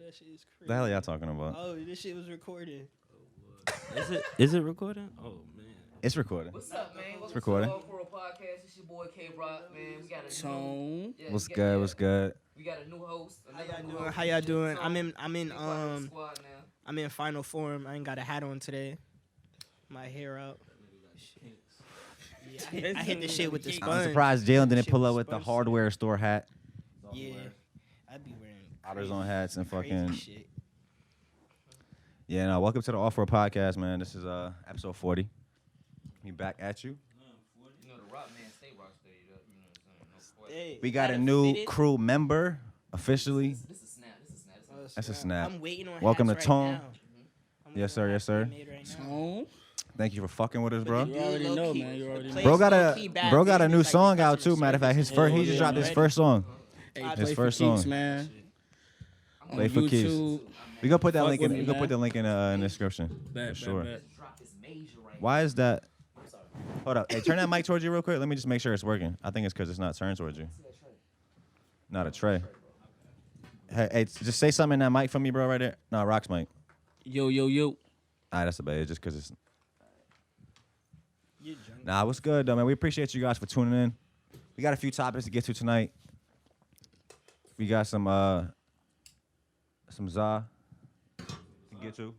That shit is crazy. The hell y'all talking about? Oh, this shit was recording. Is it recording? Oh man. It's recording. What's up, man? Welcome recording. to the offworld podcast. It's your boy K Rock, man. We got a Tone. Yeah, What's we got- good? yeah, What's good? We got a new host. How y'all doing? So, I'm in we part of the squad now. I'm in final form. I ain't got a hat on today. My hair out. Yeah, I hit the shit with the sponge. I'm surprised Jalen didn't Shit pull was up with the sponge. hardware store hat. Yeah, I'd be wearing Otters on hats and crazy fucking. shit. Yeah, no. Welcome to the offworld podcast, man. This is episode 40. We back at you. You know the Rock man stay rock steady. You know what I'm saying? No question. Hey, We got a gotta new fit it. crew member officially. This is snap. This is snap. That's a snap. I'm waiting on Welcome hats to right Tone. now. I'm Yes, waiting on sir. Yes, hats to sir. be made right now. Tone. Thank you for fucking with us, bro. You already Low know, key. man. You already The know. Bro got low-key bad a new business, like song out customer too. Matter of fact, his service. first he Yeah, just dropped his man. first song. Hey, His play first for keeps, song. man. On Play for keeps. YouTube. We gonna put that Fuck link in. with me, We gonna put man. the link in the description Bet, for bet, sure. bet. Drop this major right Why is that? I'm sorry. Hold up. Hey, turn that mic towards you real quick. Let me just make sure it's working. I think it's because it's not turned towards you. Not a tray. Hey, just say something in that mic for me, bro, right there. No, Rock's mic. Yo, yo, yo. All right, that's about it. Just because it's. You drunk. Nah, what's good, though, man? We appreciate you guys for tuning in. We got a few topics to get to tonight. We got some ZAZA to get to.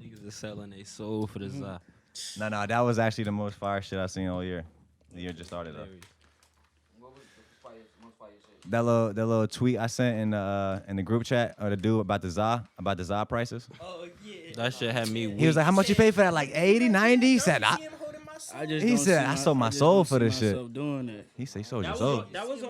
Niggas are selling their soul for the ZA. No, that was actually the most fire shit I've seen all year. The year just started, though. What was the most fire shit? That little tweet I sent in the group chat or the dude about the ZA prices. Oh yeah. That shit had me weak. He was like, "How much you pay for that? Like 80, 90?" He said, I just He don't said, see "I sold my I just soul don't for see this shit." myself doing that. He said, "He sold your That soul." was, that was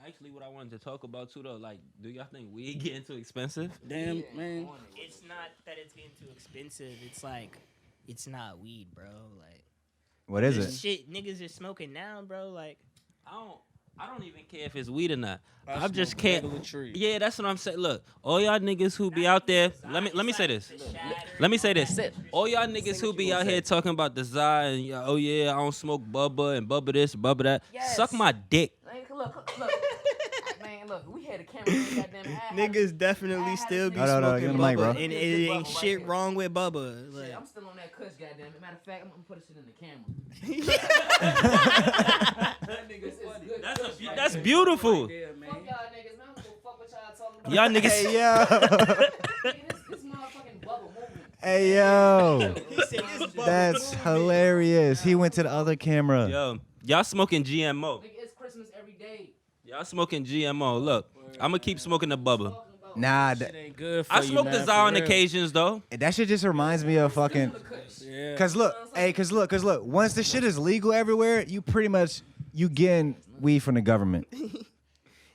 actually what I wanted to talk about too though. Like, do y'all think weed getting too expensive? Damn, man. It's not that it's getting too expensive. It's like, it's not weed, bro. Like, What is this it? shit niggas are smoking now, bro. Like, I don't even care if it's weed or not. I smoke just can't. regular tree. Yeah, that's what I'm saying. Look, all y'all niggas who be out there. Let me say this. Let me say this. All y'all niggas who be out here talking about the ZA and oh yeah, I don't smoke bubba and bubba this, bubba that. Yes. Suck my dick. Like, look. Man, look. We had a camera in the goddamn hat. niggas definitely still be No, no, smoking give him the mic, Bubba, bro. and it ain't Bubba right shit here. wrong with Bubba. Like, Shit, I'm still on that kush, goddamn it. Matter of fact, I'm gonna put this shit in the camera. That nigga is good. That's beautiful. Yeah, man. Fuck y'all niggas, man. I'm gonna fuck what y'all talking about. Y'all niggas. Hey yo, This motherfucking bubble moving. hey yo, he said this Bubba that's moving. hilarious. He went to the other camera. Yo, y'all smoking GMO. Nigga, it's Christmas every day. Y'all smoking GMO. Look, I'm gonna keep smoking the bubba. Talking about Nah, Shit ain't good for I you, smoke man, the ZA for on real. occasions though. that shit just reminds me of fucking. Yeah. Cause look, once the shit is legal everywhere, you pretty much getting weed from the government.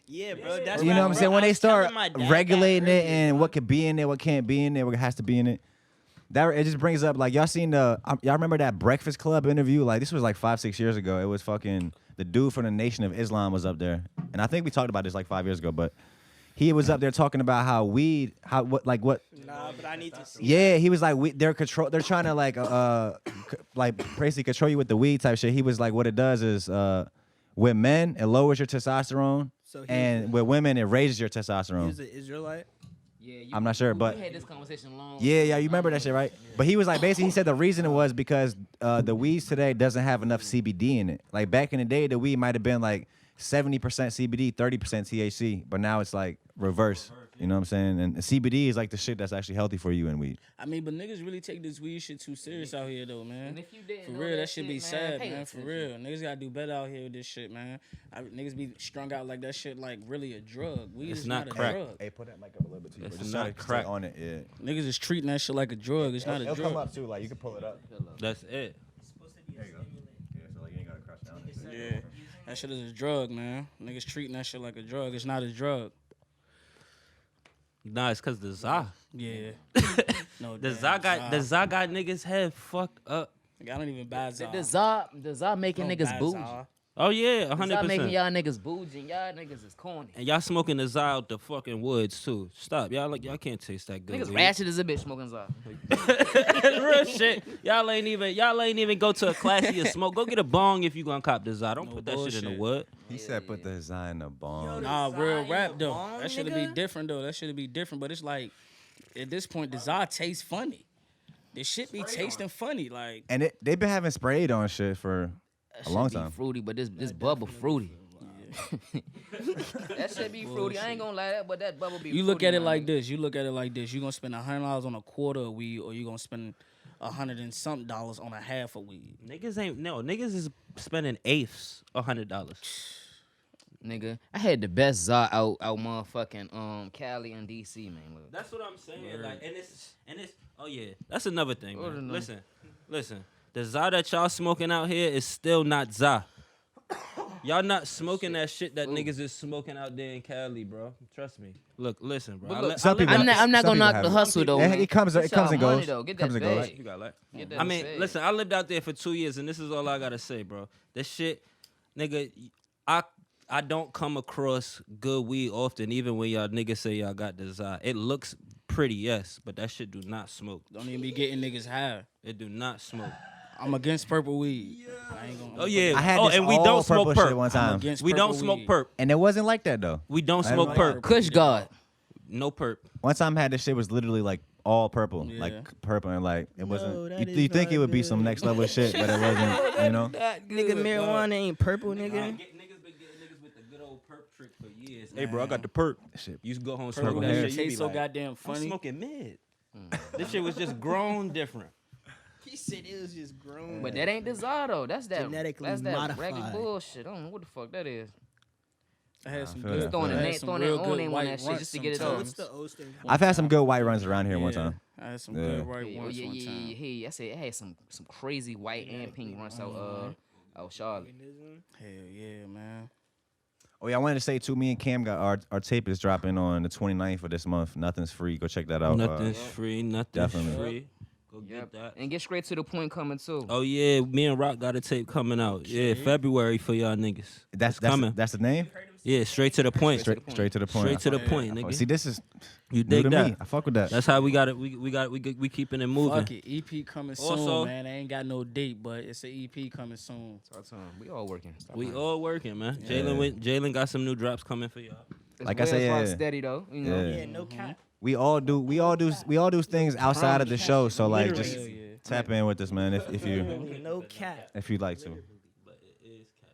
Yeah, bro. That's You know why, what I'm bro, saying? When I they was start telling my dad regulating that it earlier, and bro. what could be in there, what can't be in there, what has to be in it, that it just brings up like y'all seen y'all remember that Breakfast Club interview? Like this was like 5-6 years ago. It was fucking the dude from the Nation of Islam was up there, and I think we talked about this like 5 years ago, but he was up there talking about how weed, what. Nah, but I need to see. Yeah, he was like, they're trying to like basically control you with the weed type shit. He was like, what it does is, with men, it lowers your testosterone, So and with women, it raises your He testosterone. was an Israelite. Yeah, I'm not sure, but- we had this conversation long. Yeah, you remember that shit, right? But he was like, basically, he said the reason it was because the weeds today doesn't have enough CBD in it. Like back in the day, the weed might have been like 70% CBD, 30% THC, but now it's like reverse. You know what I'm saying? And CBD is like the shit that's actually healthy for you in weed. I mean, but niggas really take this weed shit too serious out here, though, man. And if you didn't For know real, that that shit be shit, sad, pay man. For attention. real, niggas gotta do better out here with this shit, man. Niggas be strung out like that shit, like really a drug. Weed It's is not not, a crack. drug. Hey, put that mic up a little bit too. It's Just not try to crack. stay on it, yeah. Niggas is treating that shit like a drug. It's not a It'll drug. come up too, like you can pull it up. That's it. There you go. Yeah, so like you ain't gotta crush down. Yeah, that shit is a drug, man. Niggas treating that shit like a drug. It's not a drug. Nah, it's cause the ZA. Yeah. No, The damn, ZA got niggas head fucked up. I don't even buy Zah. The ZA making Don't niggas buy bougie. Zah. Oh yeah, The ZA making 100%. y'all niggas bougie and y'all niggas is corny. And y'all smoking the ZA out the fucking woods too. Stop, y'all can't taste that good. Niggas weed. ratchet as a bitch smoking ZA. Real shit. Y'all ain't even go to a classier smoke. Go get a bong if you gonna cop the ZA. Don't No put that shit in the bullshit. wood. He said put the ZA in the bomb. Yo, Nah, real rap though. bomb, That should be nigga? different though. That should be different. But it's like at this point, the ZA tastes funny. This shit be tasting funny. Like And they've been having sprayed on shit for That a long shit be time. fruity, but this bubble fruity. That shit be fruity. I ain't gonna lie that, but that bubble be. you look fruity, at it my like nigga. this. You look at it like this. You gonna spend $100 on a quarter of weed, or you gonna spend $100 and something on a half of weed. Niggas is spending eighths $100. Nigga, I had the best ZA out motherfucking Cali and DC, man. Look. That's what I'm saying. Like, and it's. Oh yeah, that's another thing, What man. is it? Listen. The ZA that y'all smoking out here is still not ZA. Y'all not smoking that shit that niggas is smoking out there in Cali, bro. Trust me. Look, listen, bro. But look, Some people- I'm not some gonna people knock have the it. hustle though. It man. comes Get and y'all money, goes. though. Get Comes that and goes. bag. You got like. Get that I mean, bag. listen, I lived out there for 2 years, and this is all I gotta say, bro. This shit, nigga, I don't come across good weed often, even when y'all niggas say y'all got the ZA. It looks pretty, yes, but that shit do not smoke. Don't even be getting niggas high. It do not smoke. I'm against purple weed. I ain't gonna. Oh yeah. I had oh, this and we all don't smoke purple shit perp. one I'm time, against We don't purple smoke weed. perp. and it wasn't like that though. We don't I don't smoke like perp. perp. Kush God. No perp. One time I had this shit was literally like all purple, Yeah. like purple, and like it wasn't. that You is think not it would be some good. next level shit, but it wasn't. You know. Nigga, marijuana ain't purple, nigga. Niggas been getting niggas with the good old perp trick for years. Hey, bro, I got the perp. Shit. You go home Purple smoke hair. that weed shit. You be tastes so like, goddamn I'm funny. smoking mid. This shit was just grown different. He said it was just grown. But that ain't the ZA though. That's that. Genetically That's that modified. ragged bullshit. I don't know what the fuck that is. I had some feel good. that, Throwing feel the that. name, throwing their own name on that shit just to get it off. What's the O stand for? I've had some good white runs around here one Yeah, time. I had some Yeah. good right Yeah, ones yeah, one yeah, time. yeah, yeah. I said I had some crazy white and pink runs out Charlotte. Hell yeah, man. Oh yeah, I wanted to say too. Me and Cam got our tape is dropping on the 29th of this month. Nothing's free. Go check that out. Nothing's free. Nothing's definitely. free. Go Yep. get that. And get straight to the point coming too. Oh yeah, me and Rock got a tape coming out. Yeah, February for y'all niggas. That's It's coming. That's the name. Yeah, straight to the point. Straight to the point. Straight to the point, I- nigga. See, this is You new dig to that? me. I fuck with that. That's how we got it. We keeping it moving. Fuck it. EP coming soon, Also- man. I ain't got no date, but it's an EP coming soon. Talk to 'em. We all working. Stop We lying. all working, man. Yeah. Jalen got some new drops coming for y'all. It's like I said, Wells Rock yeah. steady though. You know. Yeah. Yeah, no cap. We all do things outside of the show. So like, Literally. just Hell yeah. tap in with us, man. If you No cap. like to. But it is cat.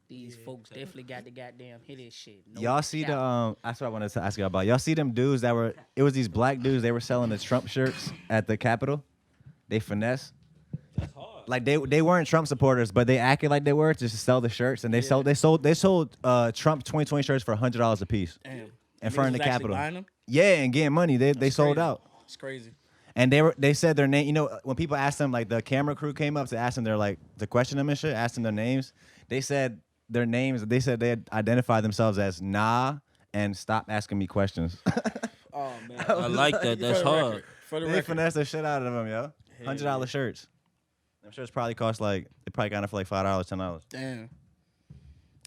These folks definitely got the goddamn hit this shit. No Y'all see cap. the that's what I wanted to ask you about. Y'all see them dudes that were it was these black dudes, they were selling the Trump shirts at the Capitol. They finesse. That's hard. Like they weren't Trump supporters, but they acted like they were just to sell the shirts, and they sold Trump 2020 shirts for $100 a piece Damn. in front of Niggas the was actually Capitol. buying them? Yeah, and getting money. They sold crazy. out. It's crazy. And they said their name. You know, when people asked them, like the camera crew came up to ask them, to question them and shit, asked them their names. They said their names. They said they had identified themselves as Nah and Stop Asking Me Questions. Oh man. I like that. That's For the hard. record. For the They record. finessed the shit out of them, yo. $100 shirts. Them shirts probably cost they probably got it for like $5, $10. Damn.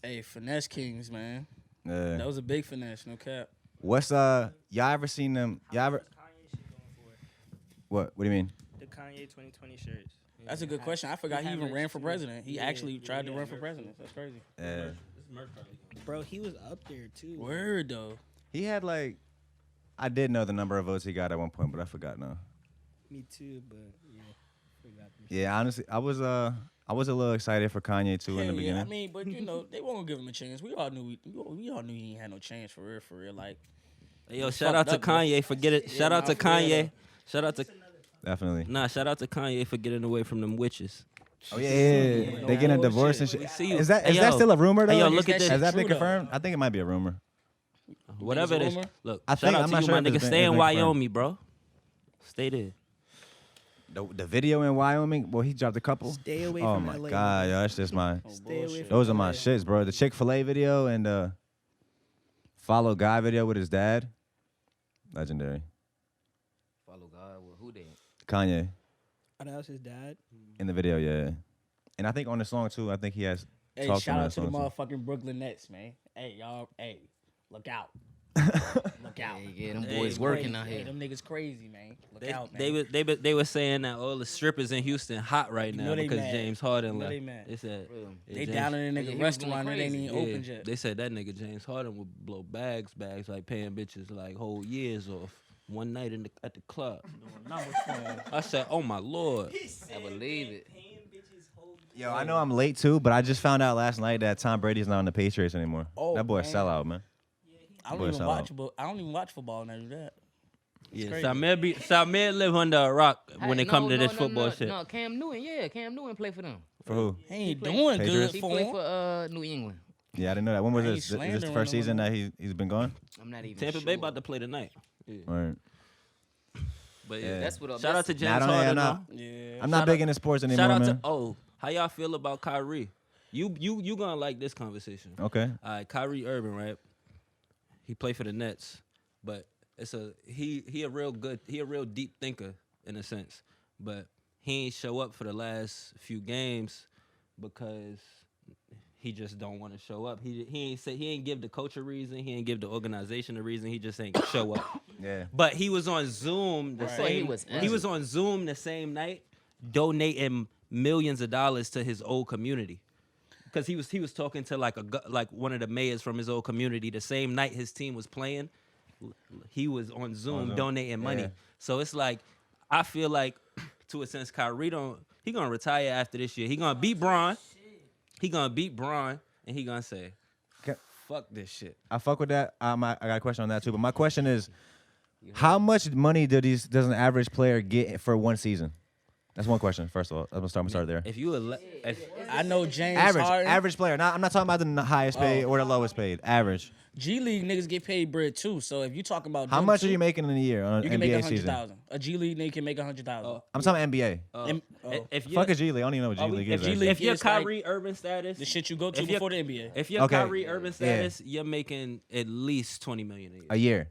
Hey, finesse kings, man. Yeah. That was a big finesse, no cap. What's y'all ever seen them? Y'all ever Kanye shit going for? what? What do you mean? The Kanye 2020 shirts. That's a good question. I forgot he have even merch ran for too. president. He Yeah, actually tried to yeah. run for president. That's crazy. Yeah. Bro, he was up there too. Word though. He had I did know the number of votes he got at one point, but I forgot now. Me too, but yeah, forgot them. Yeah, honestly, I was a little excited for Kanye too in the Hell beginning. yeah. I mean, but you know, they won't give him a chance. We all knew he ain't had no chance for real. Like, Hey, yo, shout out to fucked up, Kanye for getting. Shout out to nah, for real, Kanye. though. Shout out to Definitely. shout out to Kanye for getting away from them witches. Oh yeah. They getting a divorce and shit. We see you. Is that Hey, that yo. still a rumor though? Hey, yo, look at that this. Has that shit been true, though? confirmed? I think it might be a rumor. Whatever it it's is. a rumor? Look, I shout think- out I'm to not you, sure my if it's nigga. been- Stay it's in been confirmed. Wyoming, bro. Stay there. The video in Wyoming. Well, he dropped a couple. Stay away Oh from my LA. god, yo, that's just my. Stay away Bullshit. from Those are my LA. shits, bro. The Chick-fil-A video and the Follow Guy video with his dad. Legendary. Follow God. Well, who did? Kanye Oh, that was his dad. in the video, yeah. And I think on the song too. I think he has. Hey, talked shout on out that to the song, too. motherfucking Brooklyn Nets, man. Hey, y'all. Hey, look out. Look out. Yeah, them Hey, boys crazy. working out Hey, here. them niggas crazy, man. Look out, man. They were saying that all the strippers in Houston hot right You now know they because mad. James Harden You know left. they mad. They said Real. yeah, They James- down in a Yeah, nigga he was restaurant going that ain't crazy. even open yet. They said that nigga James Harden would blow bags, like paying bitches like whole years off one night at the club. I said, oh my lord. I believe it. Yo, I know I'm late too, but I just found out last night that Tom Brady's not on the Patriots anymore. Oh, that boy a man. sellout, man. I Boy, don't even watch. sellout. But I don't even watch football and I do that. Yeah, crazy. Samir live under a rock when it come to this football shit. No, Cam Newton play for them. For who? He ain't play- doing Patriots? good He for play him. for New England. Yeah, I didn't know that. When was I ain't this? Is this the slandering first him season no that he's been gone? I'm not even Tampa sure. Bay about to play tonight. Yeah. All right. But yeah, Yeah. That's what. shout out to James Nah, I don't- Harden. yeah, though. nah. Yeah. I'm not Shout big out- into sports anymore, Shout out man. to how y'all feel about Kyrie? You gonna like this conversation. Okay. All right, Kyrie Irving, right? He played for the Nets, but he a real deep thinker in a sense, but he ain't show up for the last few games because he just don't want to show up. He ain't give the coach a reason. He ain't give the organization a reason. He just ain't show up. Yeah. But he was on Zoom the Right. same. He was on Zoom the same night, donating millions of dollars to his old community. Because he was talking to like one of the mayors from his old community the same night his team was playing. He was on Zoom donating money. Yeah. So it's like I feel like to a sense Kyrie he gonna retire after this year. He gonna beat Braun. He gonna beat Braun and he gonna say, Can- "Fuck this shit." I fuck with that. I got a question on that too. But my question is, how much money does an average player get for one season? That's one question. First of all, I'm gonna start there. If you I know James Average, Harden. average player. I'm not talking about the highest paid or the lowest paid. Average. G League niggas get paid bread too. So if you talking about How them much two, are you making in a year on You an can make NBA season? $100,000. A G League nigga can make $100,000. I'm talking NBA. if you Fuck a G League. I don't even know what G League is. G actually. League- if you're It's like Kyrie Irving status, The shit you go to if you're- before the NBA. if you're Okay. Kyrie Irving status, you're making at least $20 million A year.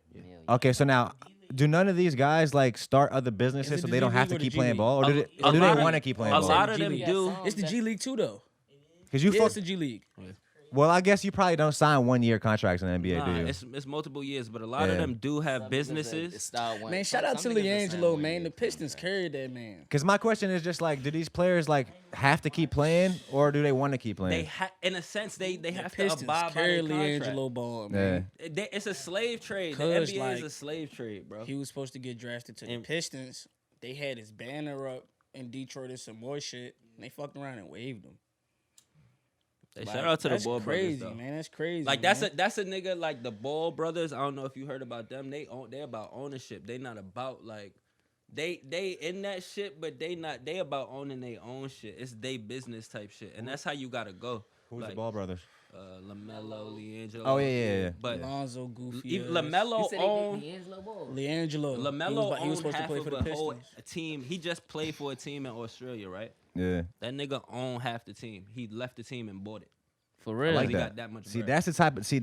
Okay, so now, do none of these guys like start other businesses Is it so the they don't G have to League or keep the G playing League? ball, or do A they lot of- want to keep playing a ball? lot of G them League. do. It's the G League too though. Because you Yeah, fuck. it's the G League. Well, I guess you probably don't sign 1 year contracts in the NBA, Nah, do you? it's multiple years, but a lot of Yeah. them do have businesses. Man, shout out to LiAngelo, man. The Pistons carried that man. Because my question is just like, do these players like have to keep playing, or do they want to keep They playing? in a sense they have to Pistons abide by carried their contract. LiAngelo ball, Yeah. man. It's a slave trade. The 'Cause, NBA is like, a slave trade, bro. He was supposed to get drafted to the And- Pistons. They had his banner up in Detroit and some more shit. And they fucked around and waved him. Hey, Like, shout out to the that's Ball crazy, brothers, though. man. That's crazy. Like man. that's a nigga like the Ball brothers. I don't know if you heard about them. They about ownership. They not about like they in that shit, but they about owning their own shit. It's they business type shit, and that's how you gotta go. Who's like, the Ball brothers? LaMelo, LiAngelo. Oh, yeah. But Lonzo Goofy. even ass. LaMelo owned. LiAngelo. LaMelo he was owned supposed to half play of for the a whole Pistons. team. He just played for a team in Australia, right? Yeah. That nigga owned half the team. He left the team and bought it. For I real. like he that. got that much See, bread. that's the type of shit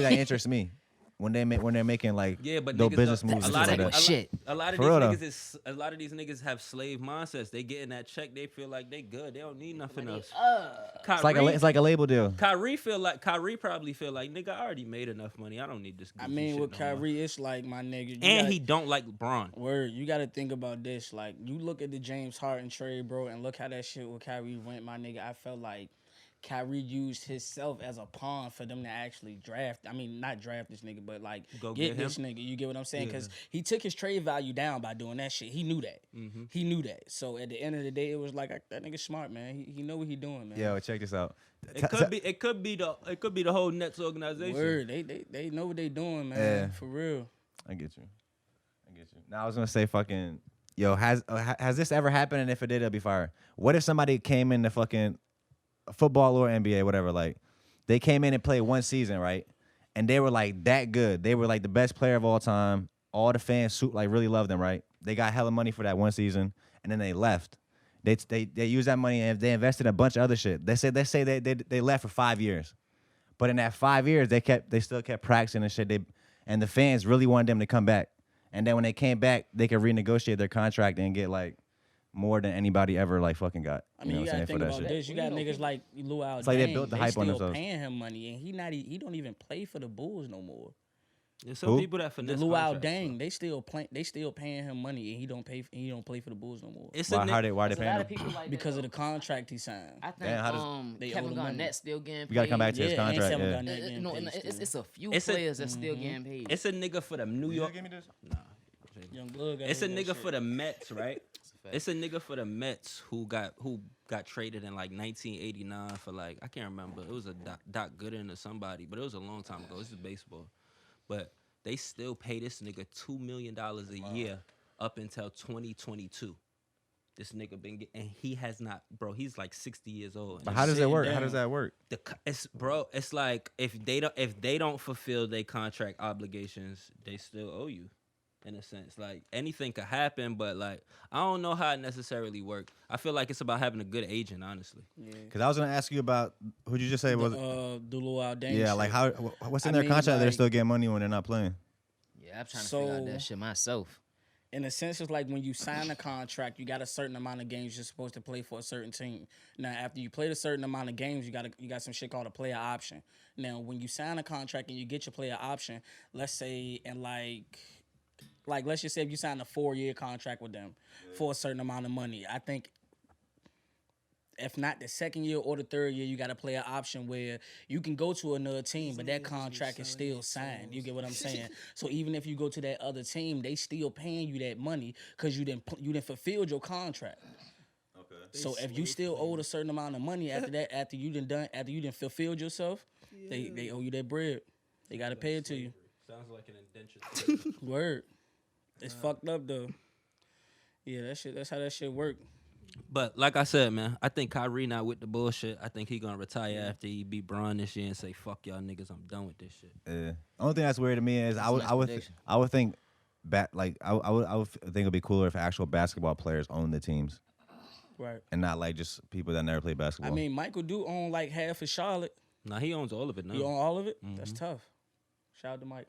that interests me. When they're making like Yeah, but dope niggas business don't- moves a and lot shit of like that. shit. A lot of For these real, though. niggas a lot of these niggas have slave mindsets. They getting that check, they feel like they good. They don't need nothing else. It's like a label deal. Kyrie probably feel like nigga, I already made enough money. I don't need this. I goofy mean, shit with no more." Kyrie, it's like, my nigga. you and gotta- he don't like LeBron. Word, you got to think about this. Like, you look at the James Harden trade, bro, and look how that shit with Kyrie went, my nigga. I felt like Kyrie used himself as a pawn for them to actually draft. I mean, not draft this nigga, but like Go get get this him? nigga. You get what I'm saying? Because he took his trade value down by doing that shit. He knew that. Mm-hmm. He knew that. So at the end of the day, it was like, that nigga smart, man. He know what he doing, man. Yo, check this out. It could be the whole Nets organization. Word, they know what they doing, man. Yeah. For real. I get you. Now I was gonna say fucking yo, has this ever happened? And if it did, it'll be fire. What if somebody came into fucking football or NBA, whatever, like they came in and played one season, right? And they were like that good. They were like the best player of all time. All the fans like really loved them, right? They got hella money for that one season, and then they left. They used that money and they invested in a bunch of other shit. They say they left for 5 years, but in that 5 years they still kept practicing and shit. And the fans really wanted them to come back. And then when they came back, they could renegotiate their contract and get like more than anybody ever like fucking got. I mean, you know what gotta I'm saying, think for that about shit. this. You got niggas like Luau. It's like they built the hype on still themselves. paying him money, and he don't even play for the Bulls no more. There's some Who? people that The finesse Luau contracts, Dang, bro. they still paying him money and he don't play for the Bulls no more It's Why? a Why nigga. they There's a paying lot him? of people like because that, of the though. contract he signed. I think Damn, how does- They owe Kevin the money. Garnett's still getting paid. We gotta come back to his Yeah, contract. and Kevin Yeah. Garnett getting No, paid it's still. a few It's a- players that's still getting paid. It's a nigga for them New York. Give me this. Nah. Young Blood got It's a that nigga shit. for the Mets, right? fact. It's a nigga for the Mets who got traded in like 1989 for like I can't remember. It was a Doc Gooden or somebody, but it was a long time ago. This is baseball, but they still pay this nigga $2 million a year up until 2022. This nigga been getting, and he has not, bro. He's like 60 years old. But how does that work? How down. does that work? It's like if they don't fulfill their contract obligations, they still owe you. In a sense, like anything could happen, but like I don't know how it necessarily works. I feel like it's about having a good agent, honestly. Yeah. Because I was gonna ask you about who'd you just say was? The Luau Dang. Yeah, shit. like how? What's in I their mean, contract? They're like- still getting money when they're not playing. Yeah, I'm trying to figure out So- that shit myself. In a sense, it's like when you sign a contract, you got a certain amount of games you're supposed to play for a certain team. Now, after you played a certain amount of games, you got some shit called a player option. Now, when you sign a contract and you get your player option, let's say in like let's just say if you sign a 4-year contract with them for a certain amount of money, I think if not the second year or the third year, you got a player option where you can go to another team, but that contract is still signed. You get what I'm saying? So even if you go to that other team, they still paying you that money because you didn't fulfill your contract. Okay. So if you still owed a certain amount of money after that, after you done fulfilled yourself, they owe you that bread. They gotta pay it to you. Sounds like an indenture. Word. It's fucked up though. Yeah, that's how that shit work. But like I said, man, I think Kyrie not with the bullshit. I think he gonna retire after he beat Bron this year and say, "Fuck y'all niggas, I'm done with this shit." Yeah. Only thing that's weird to me is That's a nice prediction. I would think I would think it'd be cooler if actual basketball players own the teams Right. and not like just people that never play I basketball. mean, Michael do own like half of Charlotte. Nah, he owns all of it now. You own all of it? That's tough. Shout out to Mike.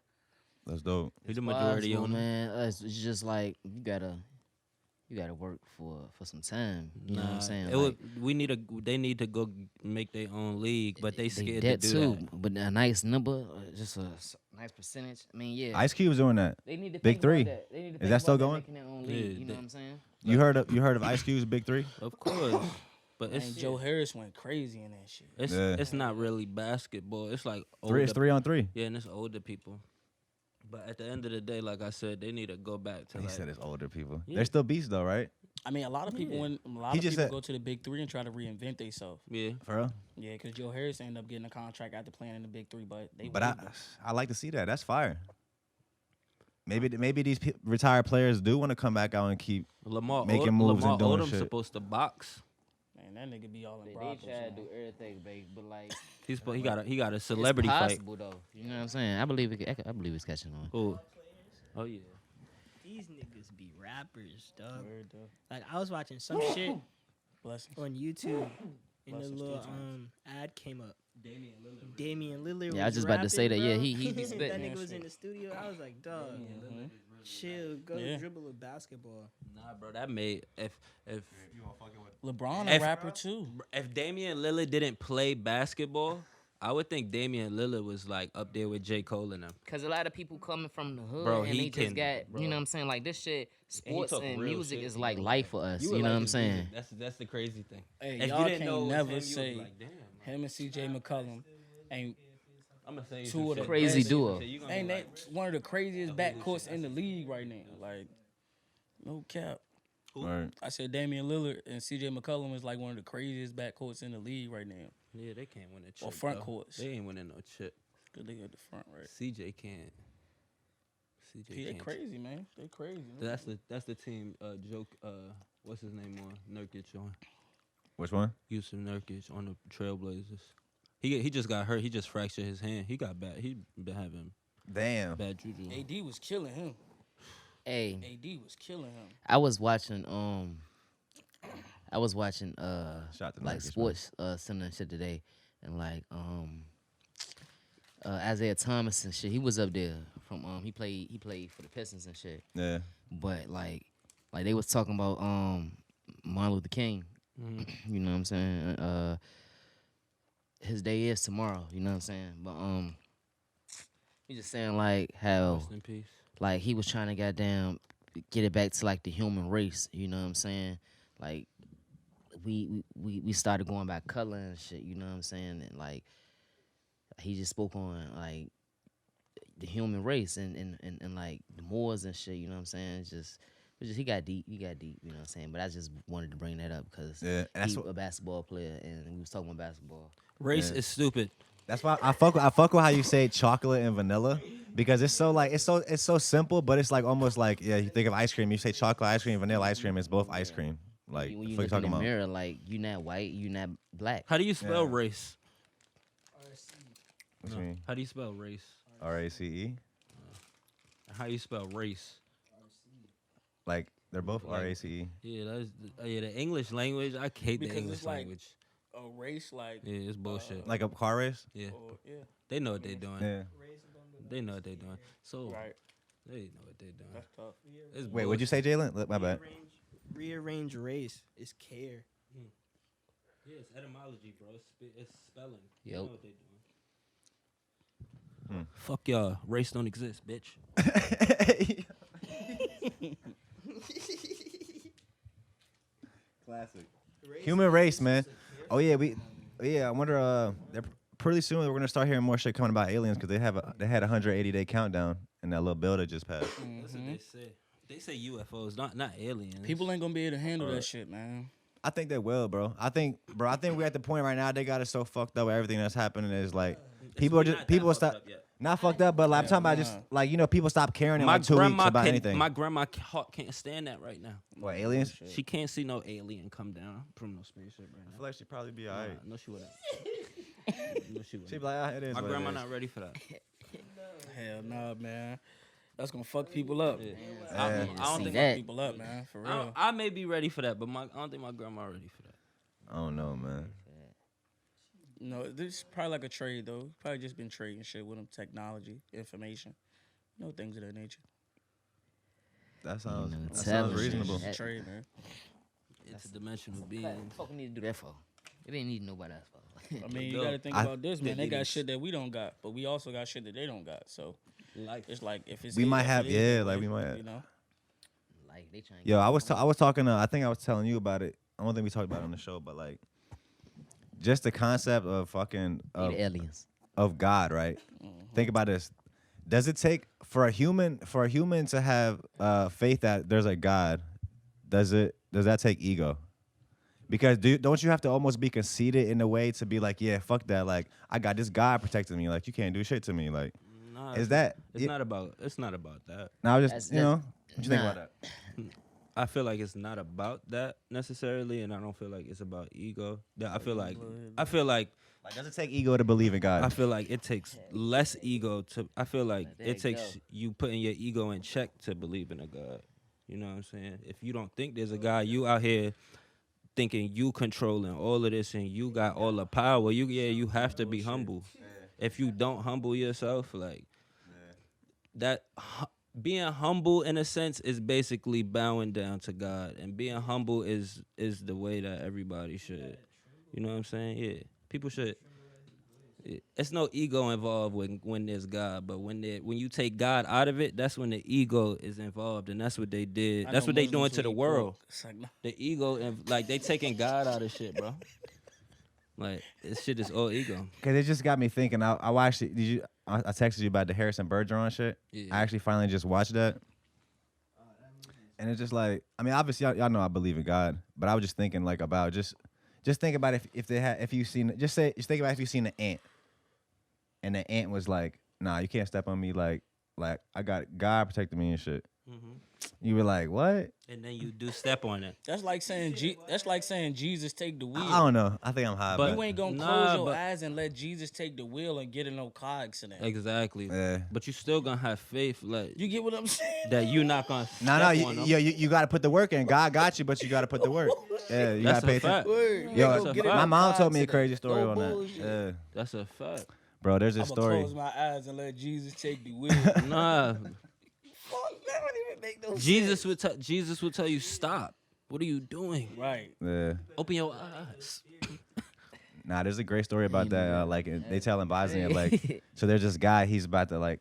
That's dope. He the majority Possible, owner. man. It's just like you gotta work for some time. You know what I'm saying? It would, they need to go make their own league, but they scared to that do too, that. but a nice number, just a nice percentage. I mean, yeah. Ice Cube's doing that. They need to Big think Three. About that. They need to Is think that still about going? Making their own league, Yeah, you know what I'm saying? You heard of Ice Cube's Big Three? Of course, but And it's Joe Harris went crazy in that shit. Yeah. it's not really basketball. It's like It's 3-on-3. Yeah, and it's older people. But at the end of the day, like I said, they need to go back to He like said it's older people. Yeah. They're still beasts though, right? I mean, a lot of people He just said- go to the Big Three and try to reinvent themselves. yeah. For real. Yeah, because Joe Harris ended up getting a contract after playing in the Big Three, but they. But waived I like to see that. That's fire. Maybe these retired players do want to come back out and keep. Making moves and doing Odom's shit. supposed to box. Man, that nigga be all in They brothels. try to man. do everything, babe, but like He got a celebrity it's fight. possible though. You know what I'm saying? I believe it's catching on. Who? Oh yeah. These niggas be rappers, dog. Word, though. Like I was watching some shit Blessings. on YouTube, and the Blessings, little two times. ad came up. Damian Lillard. Yeah, I was just about to say that. Yeah, he be that spitting. nigga was in the studio. I was like, dog, chill, go Yeah. dribble a basketball. Nah, bro, that made if LeBron If- a rapper too. if Damian Lillard didn't play basketball, I would think Damian Lillard was like up there with J. Cole and them. Cause a lot of people coming from the hood Bro, and he they can- just got, bro. you know what I'm saying? Like this shit, sports talk and real music shit, is you like know. life for us. You, would know like what I'm his saying? music. That's the crazy thing. Hey, If y'all you didn't can't know it was never him, you would say be like, damn. him and CJ McCollum ain't I'm gonna say Two of the Crazy duo. ain't that one of the craziest backcourts in the league right now. Like, no cap. Right. I said Damian Lillard and CJ McCollum is like one of the craziest backcourts in the league right now. Yeah, they can't win a chip. Or front though. courts. They ain't winning no chip. Cause they got the front right. CJ can't. CJ They can't. crazy, man. They crazy. Man. That's the team. What's his name on Nurkic on? Which one? Yusuf Nurkic on the Trailblazers. He just got hurt. He just fractured his hand. He got bad. He been having Damn. bad juju. AD was killing him. Hey, AD was killing him. I was watching Shout to like Nurkic, sports center and shit today, and like Isaiah Thomas and shit. He was up there from he played for the Pistons and shit. Yeah. But like they was talking about Martin Luther King. You know what I'm saying? His day is tomorrow. You know what I'm saying? But He just saying like how Rest in peace. like he was trying to goddamn get it back to like the human race. You know what I'm saying? Like we started going by color and shit. You know what I'm saying? And like he just spoke on like the human race and like the Moors and shit. You know what I'm saying? It's just he got deep. You know what I'm saying? But I just wanted to bring that up because he's a basketball player and we was talking about basketball. Race is stupid. That's why I fuck with how you say chocolate and vanilla because it's so simple, but it's like almost like you think of ice cream, you say chocolate ice cream, vanilla ice cream, it's both ice cream. Like when you what look you in the talking mirror, like you not white, you not black. How do you spell race? What you mean? How do you spell race? RACE? How you spell race? Like they're both Like- RACE. Yeah, that's the English language. I hate the Because English it's like- language. A race like Yeah, it's bullshit. Like a car race? Yeah, or, yeah, they know what they're doing. Yeah. They know what they're doing. So right. they know what they're doing. That's tough. It's Wait, what'd you say, Jalen? My bad. Rearrange race is care. Yeah, it's etymology, bro. It's spelling. Yep. They know what they doing. Fuck y'all. Race don't exist, bitch. Classic. Human race, man. Oh yeah, I wonder. They're pretty soon we're gonna start hearing more shit coming about aliens because they had a 180-day countdown in that little bill that just passed. That's what they say. They say UFOs, not aliens. People ain't gonna be able to handle that shit, man. I think they will, bro. I think we're at the point right now they got it so fucked up with everything that's happening. Is like people are just people stop not fucked up, but like, I'm talking about just like people stop caring in My like 2 weeks grandma about can, anything. my grandma can't stand that right now. What aliens? She can't see no alien come down from no spaceship right I now. feel like she'd probably be alright. No, she wouldn't. No, she She'd wouldn't. be like, it is. My what grandma it is. not ready for that. Hell nah, man. That's gonna fuck people up. Yeah. Yeah. I don't See think that. People up, man. For real. I may be ready for that, but I don't think my grandma ready for that. I don't know, man. No, this is probably like a trade though. Probably just been trading shit with them, technology, information, things of that nature. That sounds know, that sounds intelligence. reasonable. That- Trade, man. Interdimensional being. What the fuck we need to do that for? It ain't need nobody else for. I mean, you Yo, gotta think I- about this, man. They got Idiots. shit that we don't got, but we also got shit that they don't got. So Life. it's like if it's We here, might if have- it is, yeah, then like, it we is, might- Like they trying. Yo, I was talking. I think I was telling you about it. I don't think we talked about it on the show, but like, just the concept of fucking the aliens. of God, right? Think about this. Does it take for a human to have faith that there's a God? Does that take ego? Because don't you have to almost be conceited in a way to be like, yeah, fuck that. Like, I got this God protecting me. Like, you can't do shit to me. Like, Nah, is that? It's not about that. Now just That's- you know, that's- what you think nah. about that? I feel like it's not about that necessarily, and I don't feel like it's about ego. I feel like Like, does it take ego to believe in God? I feel like it takes less ego to. I feel like There it you takes go. you putting your ego in check to believe in a God. You know what I'm saying? If you don't think there's a God, you out here thinking you controlling all of this and you got all the power. You have to be humble. If you don't humble yourself, like that. Being humble in a sense is basically bowing down to God, and being humble is the way that everybody should. You know what I'm saying? Yeah, people should. It's no ego involved when there's God, but when you take God out of it, that's when the ego is involved, and that's what they did. That's what they doing to the world. It's like, nah. The ego and like they taking God out of shit, bro. Like this shit is all ego. Cause it just got me thinking. I watched it. I texted you about the Harrison Bergeron shit. Yeah. I actually finally just watched that, and it's just like, I mean, obviously y'all know I believe in God, but I was just thinking like about just think about if you've seen think about if you've seen an ant, and the ant was like, nah, you can't step on me, like I got God protecting me and shit. You were like, what? And then you do step on it. That's like saying Jesus take the wheel. I don't know. I think I'm high, But- but You ain't gonna Nah, close your but- eyes and let Jesus take the wheel and get in no car accident. Exactly. yeah. But you still gonna have faith, like You get what I'm saying? that you're not gonna. No, step on them. you got to put the work in. God got you, but you got to put the work. Yeah, you got That's to pay a fact. attention. Word. Yo, That's a fact. my mom told me a Accident. crazy story No on that. bullshit. Yeah, That's a fact. bro, there's this I'ma story. close my eyes and let Jesus take the wheel. Nah, Fuck, that don't even make no Jesus would tell you stop. What are you doing? Right. Yeah. Open your eyes. Nah, there's a great story about that. Like they telling Bosnia, like, so there's this guy. He's about to like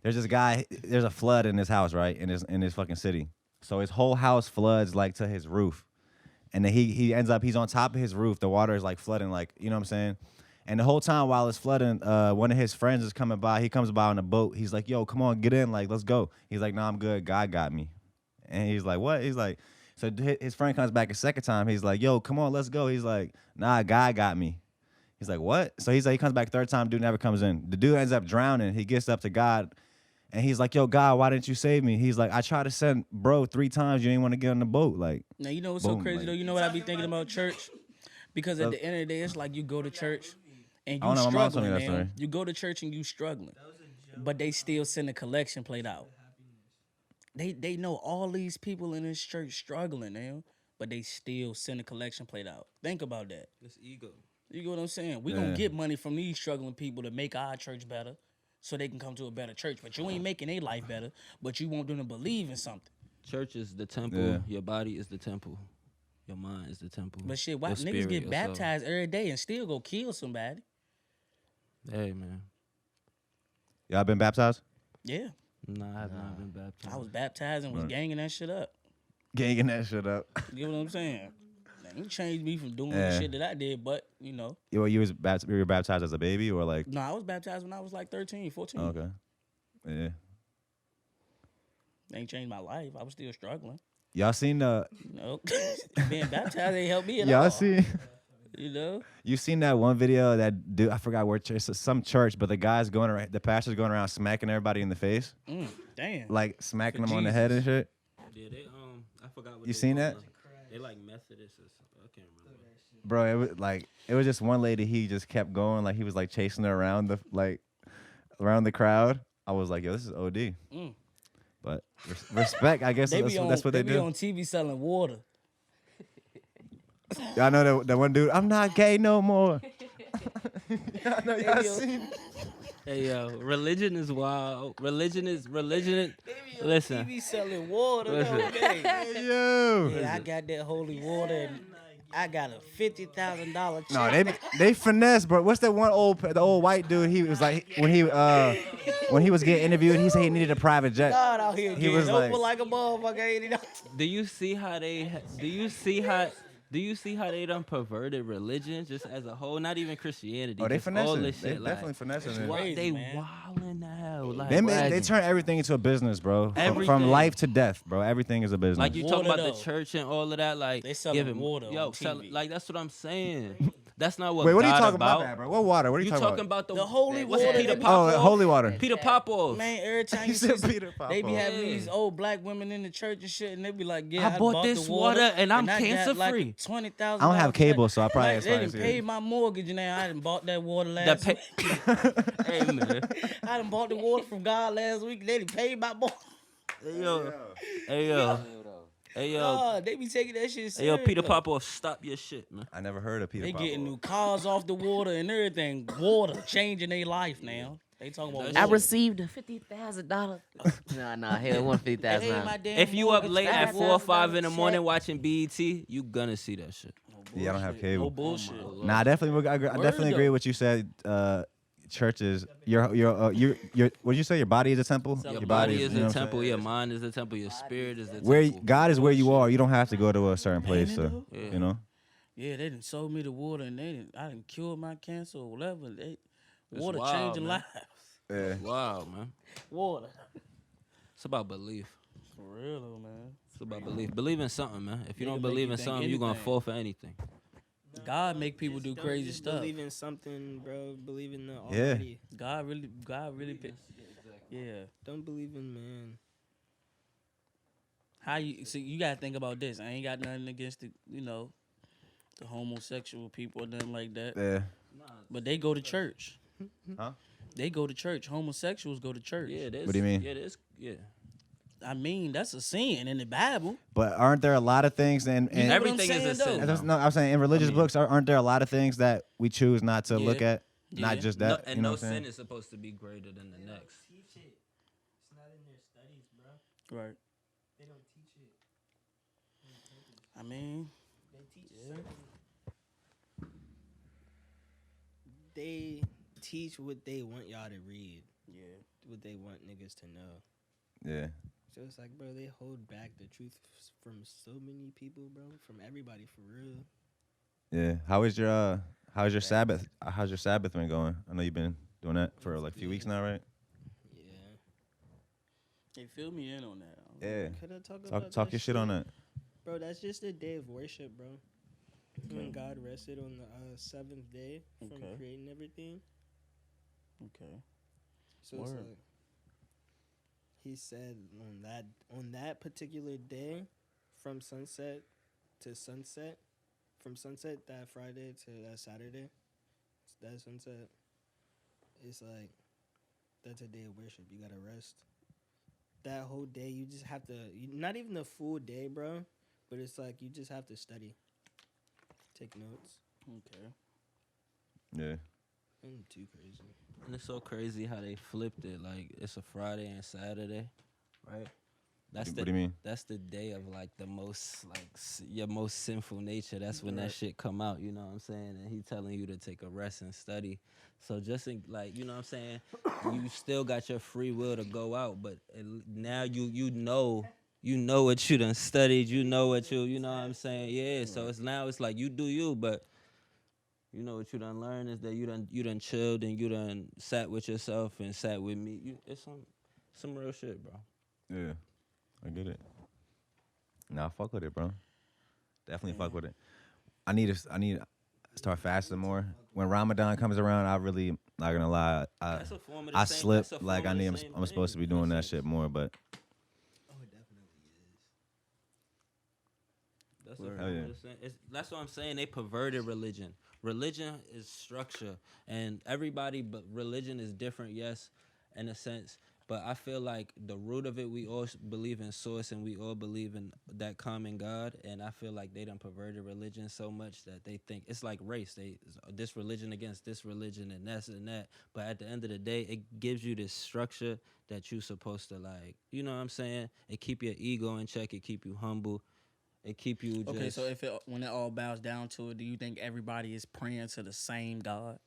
there's this guy. There's a flood in his house, right? In his fucking city. So his whole house floods like to his roof, and then he ends up he's on top of his roof. The water is like flooding, like you know what I'm saying. And the whole time while it's flooding, one of his friends is coming by. He comes by on a boat. He's like, "Yo, come on, get in, like let's go." He's like, "Nah, I'm good. God got me." And he's like, "What?" He's like, so his friend comes back a second time. He's like, "Yo, come on, let's go." He's like, "Nah, God got me." He's like, "What?" So he's like, he comes back third time. Dude never comes in. The dude ends up drowning. He gets up to God, and he's like, "Yo, God, why didn't you save me?" He's like, "I tried to send bro 3 times. You didn't want to get on the boat." Like, Now you know what's boom, so crazy like- though. You know what I be thinking about church, because at the end of the day, it's like you go to church and I you don't know, my mom told me struggling, that story. man. You go to church and you struggling, but they still send a collection plate out. They know all these people in this church struggling, man, but they still send a collection plate out. Think about that. It's ego. You get what I'm saying? We gonna get money from these struggling people to make our church better, so they can come to a better church. But you ain't making their life better. But you want them to believe in something. Church is the temple. Yeah. Your body is the temple. Your mind is the temple. But shit, why Your niggas spirit, get your baptized every day and still go kill somebody? soul. Hey man. y'all been baptized? Yeah, Nah, I have not been baptized. I was baptized and was ganging that shit up. Ganging that shit up. You get what I'm saying? They ain't changed me from doing Yeah. the shit that I did, but you know. You were baptized as a baby or like? No, I was baptized when I was like 13, 14. Okay. Yeah. They ain't changed my life. I was still struggling. Y'all seen the? You know, being baptized ain't helped me at all. Y'all seen? You know, You seen that one video that dude? I forgot where church. Some church, but the guy's going around. The pastor's going around smacking everybody in the face, damn. like smacking For them on the head and shit. Yeah, they I forgot what You they seen call that? them. They like Methodists or something. I can't remember. Bro, it was just one lady. He just kept going, like he was like chasing her around around the crowd. I was like, yo, this is OD. But respect, I guess that's what they be do. on TV selling water. Y'all know that one dude. I'm not gay no more. Y'all know y'all They be on- seen. Hey yo, religion is wild. Religion. Listen, TV selling water. Listen. Okay. Hey, yo. Yeah, I got that holy water. And I got a $50,000 check. No, they finesse, bro. What's that one the old white dude? He was like when he was getting interviewed, he said he needed a private jet. God out here He getting was open like- like a motherfucker. Ain't he? do you see how they done perverted religion just as a whole? Not even Christianity. Oh, they just all finessing. this They shit. Like, definitely finessing it. Crazy, they man. wilding now. Like, They turn everything into a business, bro. From Everything. life to death, bro. Everything is a business. like you talking Water, about though. the church and all of that. Like They selling giving water on TV. like that's what I'm saying. That's not what. Wait, what are you God talking about? about, bro? What water? What are you, You talking about The holy what's water Peter that- Popoff? Oh, holy water. Peter Popoff. Man, every time He you said see, Peter they be Popoff. having Yeah. these old black women in the church and shit, and they be like, "Yeah, I bought bought this the water, water and I'm I got, cancer-free." Like $20,000. I don't have cable, so I probably Like, that's they why I done see paid it. my mortgage now. I done bought that water That last pay- week. Hey man. I done bought the water from God last week. They done paid my mortgage. Hey yo. Hey yo. Hey yo. Nah, they be taking that shit Hey serious. yo, Peter though. Popoff, stop your shit, man. I never heard of Peter They Popoff. getting new cars off the water and everything. Water changing their life now. They talking about That's- I water. received a $50,000. Nah, hell, it wasn't They paid $50,000. my damn If you up mortgage, late at 4 or 5 in the $5,000 morning check. watching BET, you gonna see that shit. Yeah, I don't have No cable. bullshit. Nah, I definitely agree though. with what you said. Churches, your what did you say? Your body is a temple. Your Your body is you know a what I'm temple, saying? your mind is a temple, your spirit is a temple. Where God is where you are. You don't have to go to a certain place to, Yeah. you know. Yeah, they done sold me the water and I done cured my cancer or whatever. Water wild, changing man. lives. Yeah. Wow, man. Water. It's about belief. For real though, man. It's about belief. Believe in something, man. If you Nigga don't make believe you in think something, you're gonna anything. fall for anything. God make people do Just don't crazy just stuff. Believe in something, bro. Believe in the Yeah. Almighty. God really yeah. Don't believe in man. How you so you gotta think about this. I ain't got nothing against the the homosexual people or nothing like that. Yeah. But they go to church. Huh? They go to church. Homosexuals go to church. Yeah, What do you mean? Yeah, there's yeah. I mean, that's a sin in the Bible. But aren't there a lot of things and You know what I'm Everything is a saying, sin. though? that's, no, I'm saying in religious books aren't there a lot of things that we choose not to look Yeah. at? Not Yeah. just No, that. and you know no what I'm saying? sin is supposed to be greater than the next. Teach it. It's not in their studies, bro. Right. They don't teach it. I mean, They teach certain. They teach what they want y'all to read. yeah. what they want niggas to know. Yeah. So it's like, bro, they hold back the truth from so many people, bro, from everybody for real. Yeah. How's your Sabbath? How's your Sabbath been going? I know you've been doing that for like a few weeks now, right? Yeah. Hey, fill me in on that. Yeah. Could I talk about Talk that your shit on that. Bro, that's just a day of worship, bro. When God rested on the seventh day from creating everything. Okay. So it's like, he said on that particular day, from sunset to sunset, from sunset that Friday to that Saturday, that sunset, it's like, that's a day of worship. You gotta rest. That whole day, you just have to, not even the full day, bro, but it's like you just have to study. Take notes. Okay. Yeah. Nothing too crazy. And it's so crazy how they flipped it. Like, it's a Friday and Saturday, right? That's What do you mean? That's the day of like the most like your most sinful nature. That's when that shit come out. You know what I'm saying? And he telling you to take a rest and study. So just like, you know what I'm saying, you still got your free will to go out, but now you know what you done studied. You know what you know what I'm saying? Yeah. So it's like you do you, but you know what you done learned is that you done chilled and you done sat with yourself and sat with me. It's some real shit, bro. Yeah. I get it. Nah, fuck with it, bro. Definitely fuck with it. I need to start fasting more. When Ramadan comes around, I really not gonna lie. That's a form of the I same- slip. that's a Like form I of the need. same I'm supposed to be thing. doing that Makes shit sense. more, but Oh, it definitely is. That's Word. what Hell yeah. I'm saying. That's what I'm saying. They perverted religion. Religion is structure, and everybody, but religion is different, yes, in a sense. But I feel like the root of it, we all believe in source, and we all believe in that common God. And I feel like they done perverted religion so much that they think it's like race. This religion against this religion, and that's and that. But at the end of the day, it gives you this structure that you supposed to like. You know what I'm saying? It keep your ego in check. It keep you humble. It keep you just. Okay, so when it all bows down to it, do you think everybody is praying to the same God?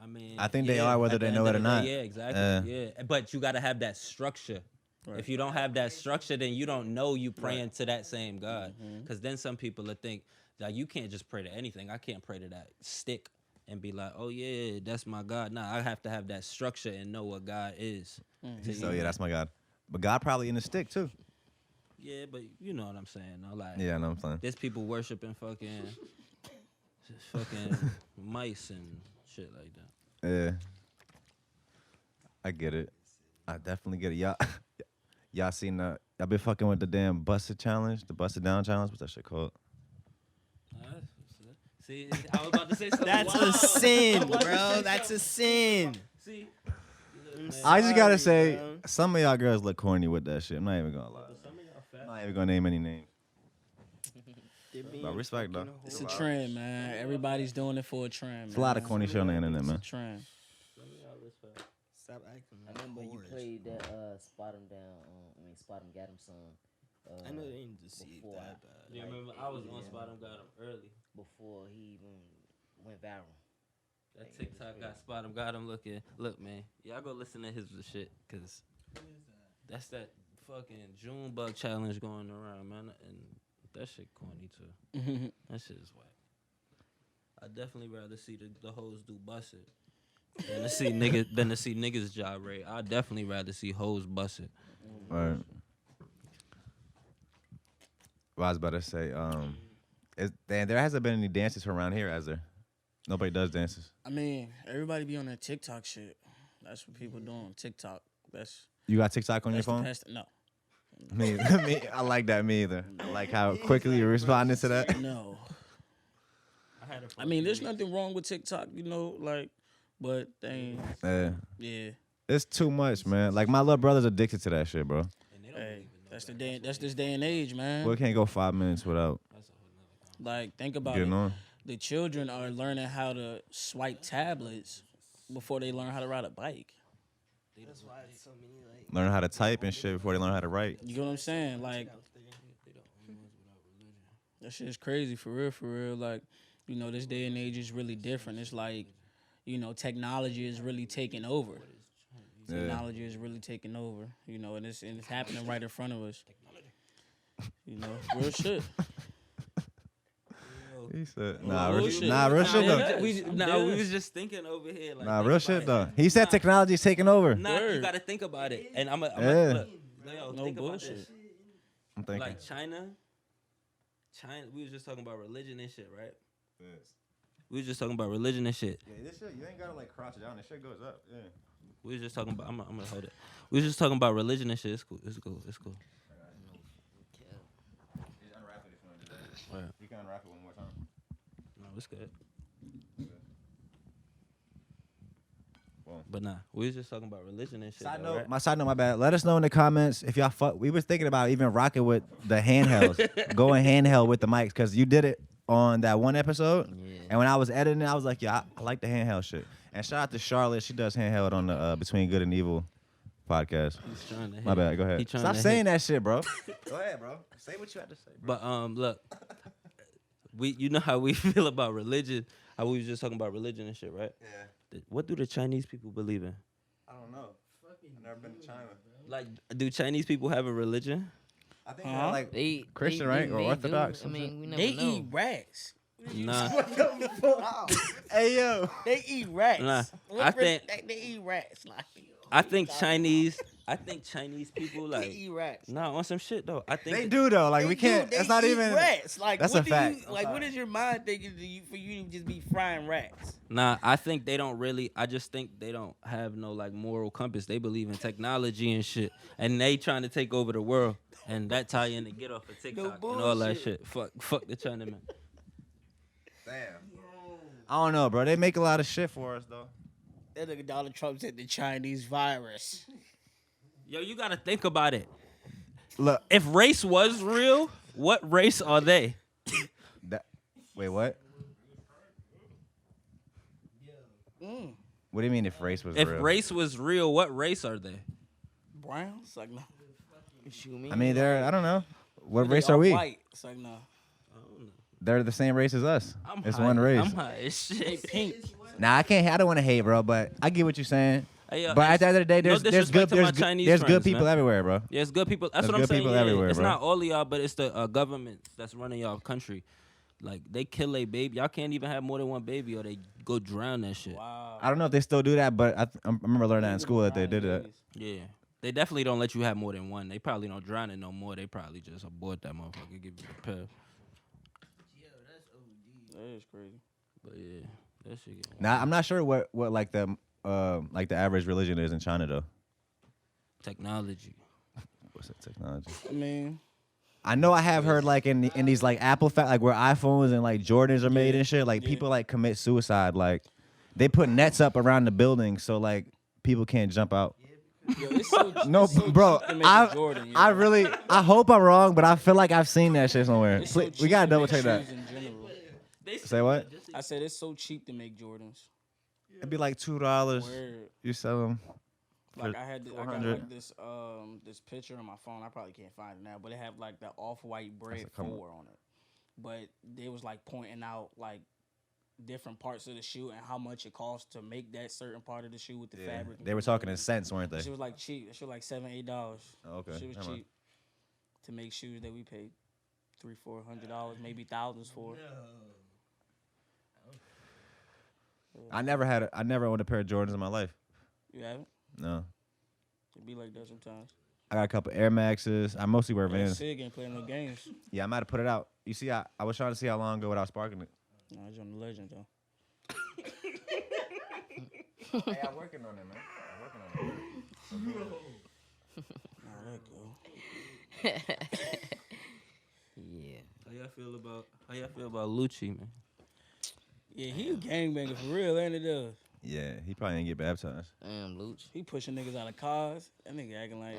I mean, I think they are, whether at the they end know of it or the day, not. Yeah, exactly. Yeah, but you got to have that structure. Right. If you don't have that structure, then you don't know you praying to that same God. Because then some people will think that you can't just pray to anything. I can't pray to that stick and be like, oh yeah, that's my God. Nah, I have to have that structure and know what God is. so yeah, that's my God. But God probably in the stick too. Yeah, but you know what I'm saying. No? Like, Yeah, I know what I'm saying. there's people worshiping fucking mice and shit like that. Yeah. I get it. I definitely get it. Y'all seen y'all been fucking with the damn busted challenge, the busted down challenge? What's that shit called? See, I was about to say something. That's wild. a sin, I was about to bro. say That's a something. sin. See, I just gotta Sorry, say, bro. some of y'all girls look corny with that shit. I'm not even gonna lie. some of y'all fat. I'm not even gonna name any names. They're being But respect, though. fucking It's a hoes. trend, man. Everybody's doing it for a trend. It's a lot of corny shit on the internet, It's man. a trend. Stop acting I like remember you whores. played that Spot 'em Down. Spot 'em Got 'em song. I know they ain't deceived before that bad. Yeah, remember I was on spot. Got him early. before he even went viral. That TikTok got spot him. Got him looking. Look, man, y'all go listen to his shit, cause that's that fucking June bug challenge going around, man, and that shit corny too. That shit is whack. I definitely rather see the hoes do bust it than to see niggas gyrate. I definitely rather see hoes bust it. Right. Well, I was about to say, there hasn't been any dances from around here, has there? Nobody does dances. I mean, everybody be on that TikTok shit. That's what people do on TikTok. You got TikTok on your That's the phone? past. No, Me, I like that. Me either. I like how quickly you're responding to that. no. I mean, there's nothing wrong with TikTok, but they ain't. Yeah. It's too much, man. Like my little brother's addicted to that shit, bro. Hey, that's this day and age, man. We can't go 5 minutes without Like, think about getting it. on. The children are learning how to swipe tablets before they learn how to ride a bike. That's why it's so many like. Learn how to type and shit before they learn how to write. You get what I'm saying? Like, that shit is crazy, for real, for real. Like, this day and age is really different. It's like, technology is really taking over. Technology is really taking over, you know, and it's happening right in front of us. You know, real shit. He said, real shit. real shit though. We was just thinking over here. Like, Real shit though. He said technology's taking over. Nah, you gotta think about it. And I'm Yeah. look, No think about bullshit. this. I'm thinking. Like China, we was just talking about religion and shit, right? We was just talking about religion and shit. Yeah, this shit, you ain't gotta like crouch it down. This shit goes up. Yeah. We was just talking about. I'm gonna hold it. We was just talking about religion and shit. It's cool. It's cool. It's cool. Just unwrap it if you want to do that. Right. You can unwrap it one more time. No, it's good. Boom. But nah, we was just talking about religion and shit. Side though, note, right? my side note, my bad. Let us know in the comments if y'all fuck. We was thinking about even rocking with the handhelds, going handheld with the mics, because you did it on that one episode. Yeah. And when I was editing it, I was like, yeah, I like the handheld shit. And shout out to Charlotte. She does handheld on the Between Good and Evil podcast. He's trying to My bad. Go ahead. He trying Stop to saying hit. that shit, bro. Go ahead, bro. Say what you had to say. Bro. But look, you know how we feel about religion. How we was just talking about religion and shit, right? Yeah. What do the Chinese people believe in? I don't know. I've never been to China. Like, do Chinese people have a religion? I think they're like They Christian, they right? Or do. Orthodox, I some mean, we never They know. eat rats. Nah. Hey yo. They eat rats. Nah, What I think- they eat rats. Like, I think Chinese people they like eat rats. nah on some shit though. I think They do though. Like we They can't. do. That's They not eat even. rats. Like, That's what a do fact. You, like, what is your mind thinking for you to just be frying rats? Nah, I think they don't really. I just think they don't have no like moral compass. They believe in technology and shit, and they trying to take over the world, and that tie in to get off of TikTok and all that bullshit. shit. Fuck the Chinaman. Damn. I don't know, bro. They make a lot of shit for us though. That nigga Donald Trump said the Chinese virus. Yo, you gotta think about it. Look. If race was real, what race are they? Wait, what? What do you mean if race was If real? race was real, what race are they? Browns? Like, no. Shoot me. I mean, they're. I don't know. What They race all are we? White. It's like, no. They're the same race as us. I'm It's high. one race. I'm high as shit. Pink. Nah, I can't. I don't want to hate, bro. But I get what you're saying. Hey, yo, But at the end of the day, no there's good disrespect to my Chinese there's good friends, people man. everywhere, bro. Yeah, it's good people. That's There's what I'm good saying. people Yeah, everywhere, it's bro. not all of y'all, but it's the government that's running y'all country. Like they kill a baby. Y'all can't even have more than one baby, or they go drown that shit. Wow. I don't know if they still do that, but I remember learning that in school that they did that. Yeah, they definitely don't let you have more than one. They probably don't drown it no more. They probably just abort that motherfucker, give you the pill. That is crazy. But yeah, that shit. Get Now I'm not sure what like the average religion is in China though. technology. What's that technology? I mean, I know I have heard like in these like Apple like where iPhones and like Jordans are made and shit. Like people like commit suicide. Like they put nets up around the building so like people can't jump out. yo, it's so, No, it's so bro. cheap to make a Jordan, you I know? really I hope I'm wrong, but I feel like I've seen that shit somewhere. It's so We cheap gotta to double make check that. shoes in general. Say what? I said it's so cheap to make Jordans. It'd be like $2. Word. You sell them. Like For I got 400. like this picture on my phone. I probably can't find it now, but it had like the off-white bread come on. 4 on it. But they was like pointing out like different parts of the shoe and how much it costs to make that certain part of the shoe with the fabric. and They were things talking like in that. cents, weren't they? She was like cheap. She was like $7-8. Oh, okay. She was Never mind. cheap to make shoes that we paid $300-$400, maybe thousands for. I never owned a pair of Jordans in my life. You haven't? No. It be like that sometimes. I got a couple Air Maxes. I mostly wear Yeah, Vans. Sig ain't playing no games. Yeah, I might have put it out. You see, I was trying to see how long ago without sparking it. No, it's on the legend though. Hey, I'm working on it, man. I'm working on it. Nah, let go. Yeah. How y'all feel about Lucci, man? Yeah, he a gangbanger for real, ain't it? Though? Yeah, he probably didn't get baptized. Damn, Luch. He pushing niggas out of cars. That nigga acting like.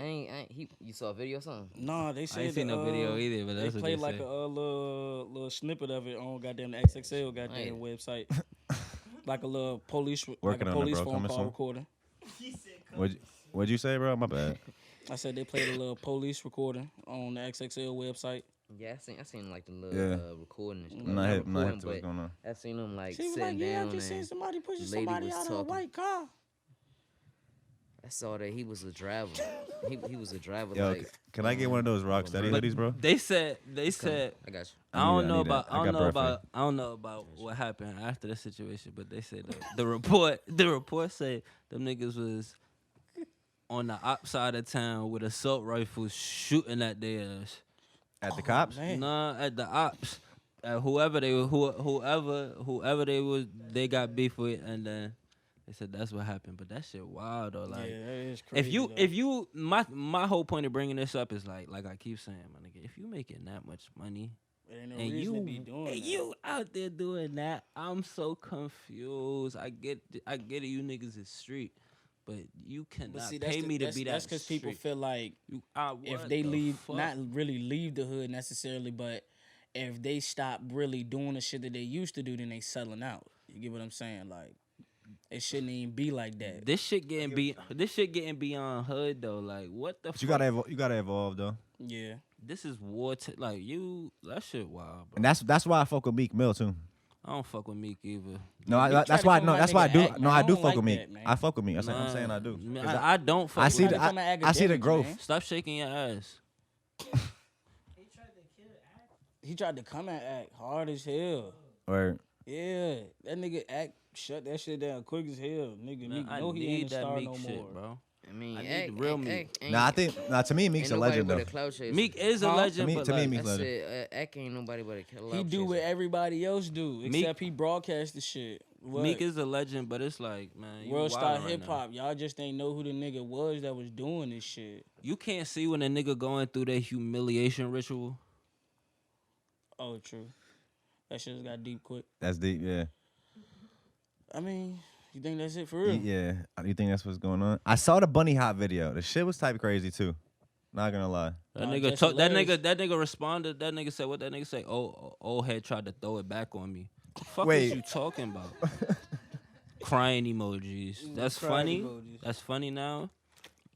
You saw a video or something? Nah, they I said ain't seen no video either, but They that's what played they like say. a little snippet of it on goddamn the XXL goddamn Hey. website. Like a little police Working like a on it, police bro. phone Coming call soon. recording. What'd you say, bro? My bad. I said they played a little police recording on the XXL website. Yeah, I seen like the little Yeah. Recording and stuff. I'm not hip to recording, what's going on. I seen them like She was sitting like, "Yeah, down I just seen and somebody pushing lady somebody was out of a talking. white car." I saw that he was a driver. He was a driver. Yo, like, can I get one of those Rocksteady But hoodies, bro? They said I got you. I don't I know need about that. I I don't got know birthday. about I don't know about what happened after the situation, but they said the report said them niggas was on the op side of town with assault rifles shooting at their ass. At the cops? man. Nah, at the ops. Whoever they was, they got beef with, and then they said that's what happened. But that shit wild though. Like, yeah, that is crazy. if you, my whole point of bringing this up is like I keep saying, my nigga, if you making that much money ain't no and reason to be doing that. you out there doing that, I'm so confused. I get it, you niggas is street, but you cannot But see, pay me to be that. That's because people street. feel like if What they the leave, fuck? not really leave the hood necessarily, but if they stop really doing the shit that they used to do, then they selling out. You get what I'm saying? Like, it shouldn't even be like that. This shit getting beyond hood though. Like, what the But fuck? you gotta evolve though. Yeah. This is war. That shit wild, bro. And that's why I fuck with Meek Mill too. I don't fuck with Meek either. No, Meek that's tried why to no, come that's at why I nigga do. act, No, man. I I do don't fuck like with Meek. that, man. I fuck with Meek. I'm saying I do. Man, 'Cause I don't fuck I with see Tried the to come at I see the academics, growth. man. Stop shaking your ass. He tried to come at Act hard as hell. Or Yeah, that nigga Act shut that shit down quick as hell. Nigga, Man, Meek I know he need ain't a that star Meek no shit, more. bro. I mean, I need the real Meek. to me Meek's a legend though. Meek is a Huh? legend, but To me, like, Meek's I legend. said, Eck ain't nobody but a clout He do chaser. what everybody else do, Meek- except he broadcast the shit. What? Meek is a legend, but it's like, man, you World Star wildin' right Hip now. Hop. Y'all just ain't know who the nigga was that was doing this shit. You can't see when a nigga going through their humiliation ritual. Oh, true. That shit just got deep quick. That's deep, yeah. I mean, you think that's it for real? Yeah. You think that's what's going on? I saw the Bunny Hop video. The shit was type crazy too. Not gonna lie. That Nah, nigga Jesse talk, that Larry's- nigga responded. That nigga said, what that nigga say? Oh, old head tried to throw it back on me. The fuck Wait. is you talking about? Crying emojis. That's crying funny. emojis. That's funny now,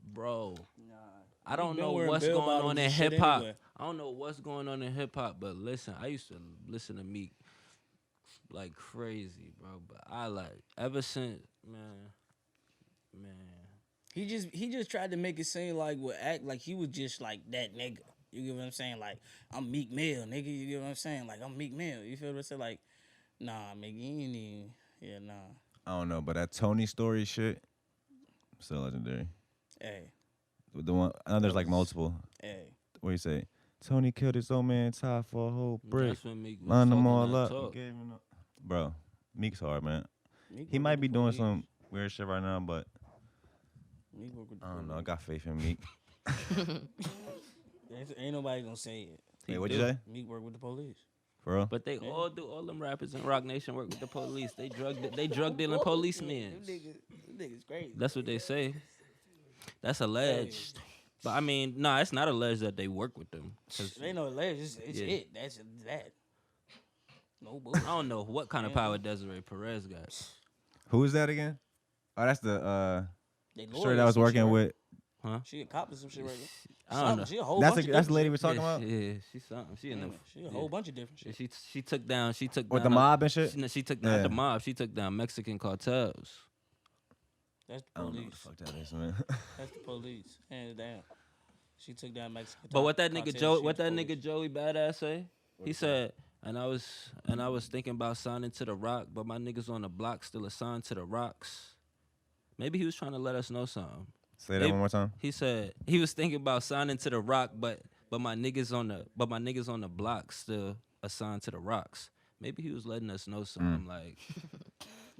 bro. Nah. I don't been know wearing what's bell going bottoms on and in shit hip hop. anyway. I don't know what's going on in hip hop, but listen, I used to listen to Meek like crazy, bro. But I like ever since, man. He just tried to make it seem like would act like he was just like that nigga. You get what I'm saying? Like, I'm Meek Mill, nigga. You get what I'm saying? Like, I'm Meek Mill. You feel what I'm saying? Like, nah, nigga, you ain't even. Yeah, nah. I don't know, but that Tony story shit, still legendary. Hey, The one I know there's like multiple. hey. What do you say? Tony killed his old man Ty for a whole brick. That's when Meek was Line them talking all that up. talk. Gave him Bro, Meek's hard, man. Meek He work might with be the doing police. some weird shit right now, but Meek work with the I don't know. I police. got faith in Meek. Ain't nobody gonna say it. Hey, what'd do. you say? Meek work with the police. For real? But they all do. All them rappers in Rock Nation work with the police. They drug dealing policemen. Niggas crazy. That's what they say. That's alleged. But I mean, no, it's not alleged that they work with them. 'Cause It ain't no ledge. It's Yeah. it. That's that. No I bullshit. don't know what kind of power Desiree Perez got. Who is that again? Oh, that's the They story that I was working with. She a cop or some shit right there. I don't know. She a whole That's bunch the of that's the different lady shit. we're talking about. Yeah, she's something. She in the She a whole bunch of different Yeah, shit. she took down With the mob and shit. She took down Yeah. the mob. She took down Mexican cartels. That's the I don't know what the police. fuck that is, man. That's the police. Hands down. She took down Mexican. But what that nigga cartel, Joe, she what the that police. nigga Joey Badass say? He said, and I was thinking about signing to the Rock, but my niggas on the block still assigned to the Rocks. Maybe he was trying to let us know something. Say that one more time. He said he was thinking about signing to the Rock, but my niggas on the block still assigned to the Rocks. Maybe he was letting us know something like.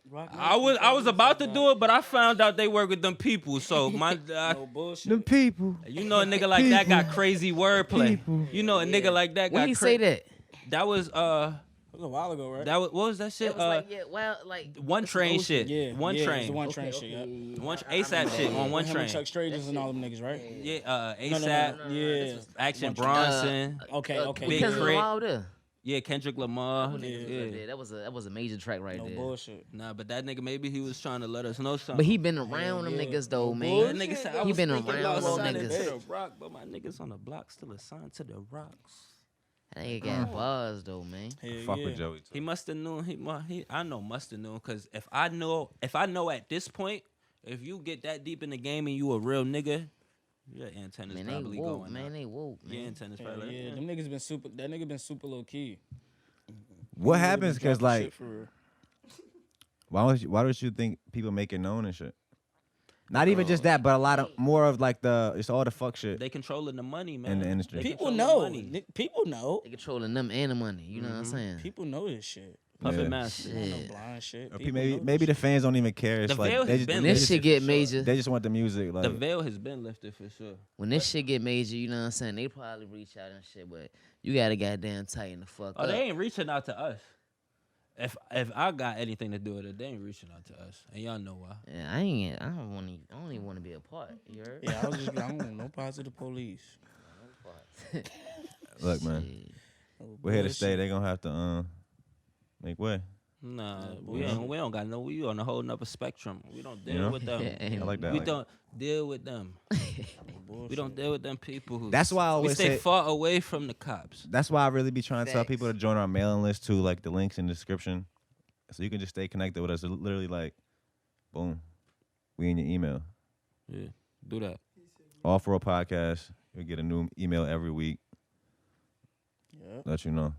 Rock I was about to do it, but I found out they work with them people. So my, No bullshit. Them people. you know, a nigga like that got crazy wordplay. You know, a nigga like that got. When he say that? That was It was a while ago, right? that was what was that shit? It was like, yeah, well, like One Train shit. yeah, One yeah, Train. It was the one train shit. Yeah. One ASAP shit on One Him Train. and Chuck Straigers and all them niggas, right? Yeah, No, ASAP, Yeah. Action One Train. Bronson. Okay. Okay. Big because of the Crit. law there. Yeah, Kendrick Lamar. Niggas Yeah. right there. That was a major track right No there. bullshit. Nah, but that nigga maybe he was trying to let us know something. But he been around them yeah. niggas though, That man. nigga said I He was been thinking around about them signing niggas. to the Rock, but my niggas on the block still assigned to the Rocks. That nigga got bars though, man. Hell Fuck yeah. with Joey. He must have known. I know must have known because if I know at this point, If you get that deep in the game and you a real nigga, your antennas Man, they probably woke, going man. up. They woke, man. Your antennas Yeah, probably yeah. like, Them niggas been super. That nigga been super low key. What He really happens? been Because dropping like, shit for real. why don't you think people make it known and shit? Not even just that, but a lot of more of like it's all the fuck shit. they controlling the money, man. In the industry. They People controlling know. money. People know. They controlling them and the money. You know what I'm saying? People know this shit. Puppet Yeah. master. Ain't no Shit. blind shit. Or People maybe know maybe the this fans don't even care. It's The like veil they has just, been When they this just, shit get for sure. major, they just want the music. The Like veil has been lifted for sure. when this shit get major, you know what I'm saying? They probably reach out and shit, but you gotta goddamn tighten the fuck Oh, up. they ain't reaching out to us. If I got anything to do with it, they ain't reaching out to us, and y'all know why. Yeah, I don't even want to be a part. You heard? shit. Yeah, I don't want no positive police. look, man, Shit. No we're here to stay. bullshit. They gonna have to make way. Nah, bullshit. we don't got no. We on a whole nother spectrum. We don't deal You know? with them. I like that. We like don't deal with them. No We don't bullshit. deal with them people who. That's why I we always stay say. far away from the cops. That's why I really be trying to tell Facts. people to join our mailing list too, like the links in the description, so you can just stay connected with us. It's literally like, boom, we in your email. Yeah, do that. Offworld Podcast. You'll get a new email every week. Yep. Let you know.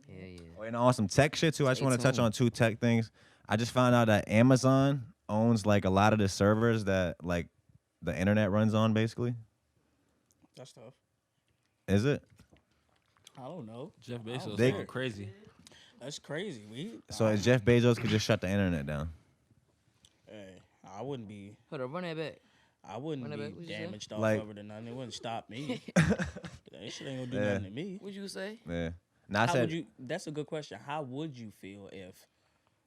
Yeah, yeah. Oh, and on some tech shit too. I just Stay want to touch tuned. on 2 tech things. I just found out that Amazon owns like a lot of the servers that like the internet runs on. Basically, That's tough. is it? I don't know. Jeff I don't Bezos They- going crazy. That's crazy. So if Jeff Bezos could just shut the internet down. Hey, I wouldn't be. Hold on, run that back. I wouldn't Run it back, be what'd you say? damaged off Like- of it or nothing. It wouldn't stop me. That shit ain't gonna do Yeah. nothing to me. What'd you say? Yeah. Now I How said would you? That's a good question. How would you feel if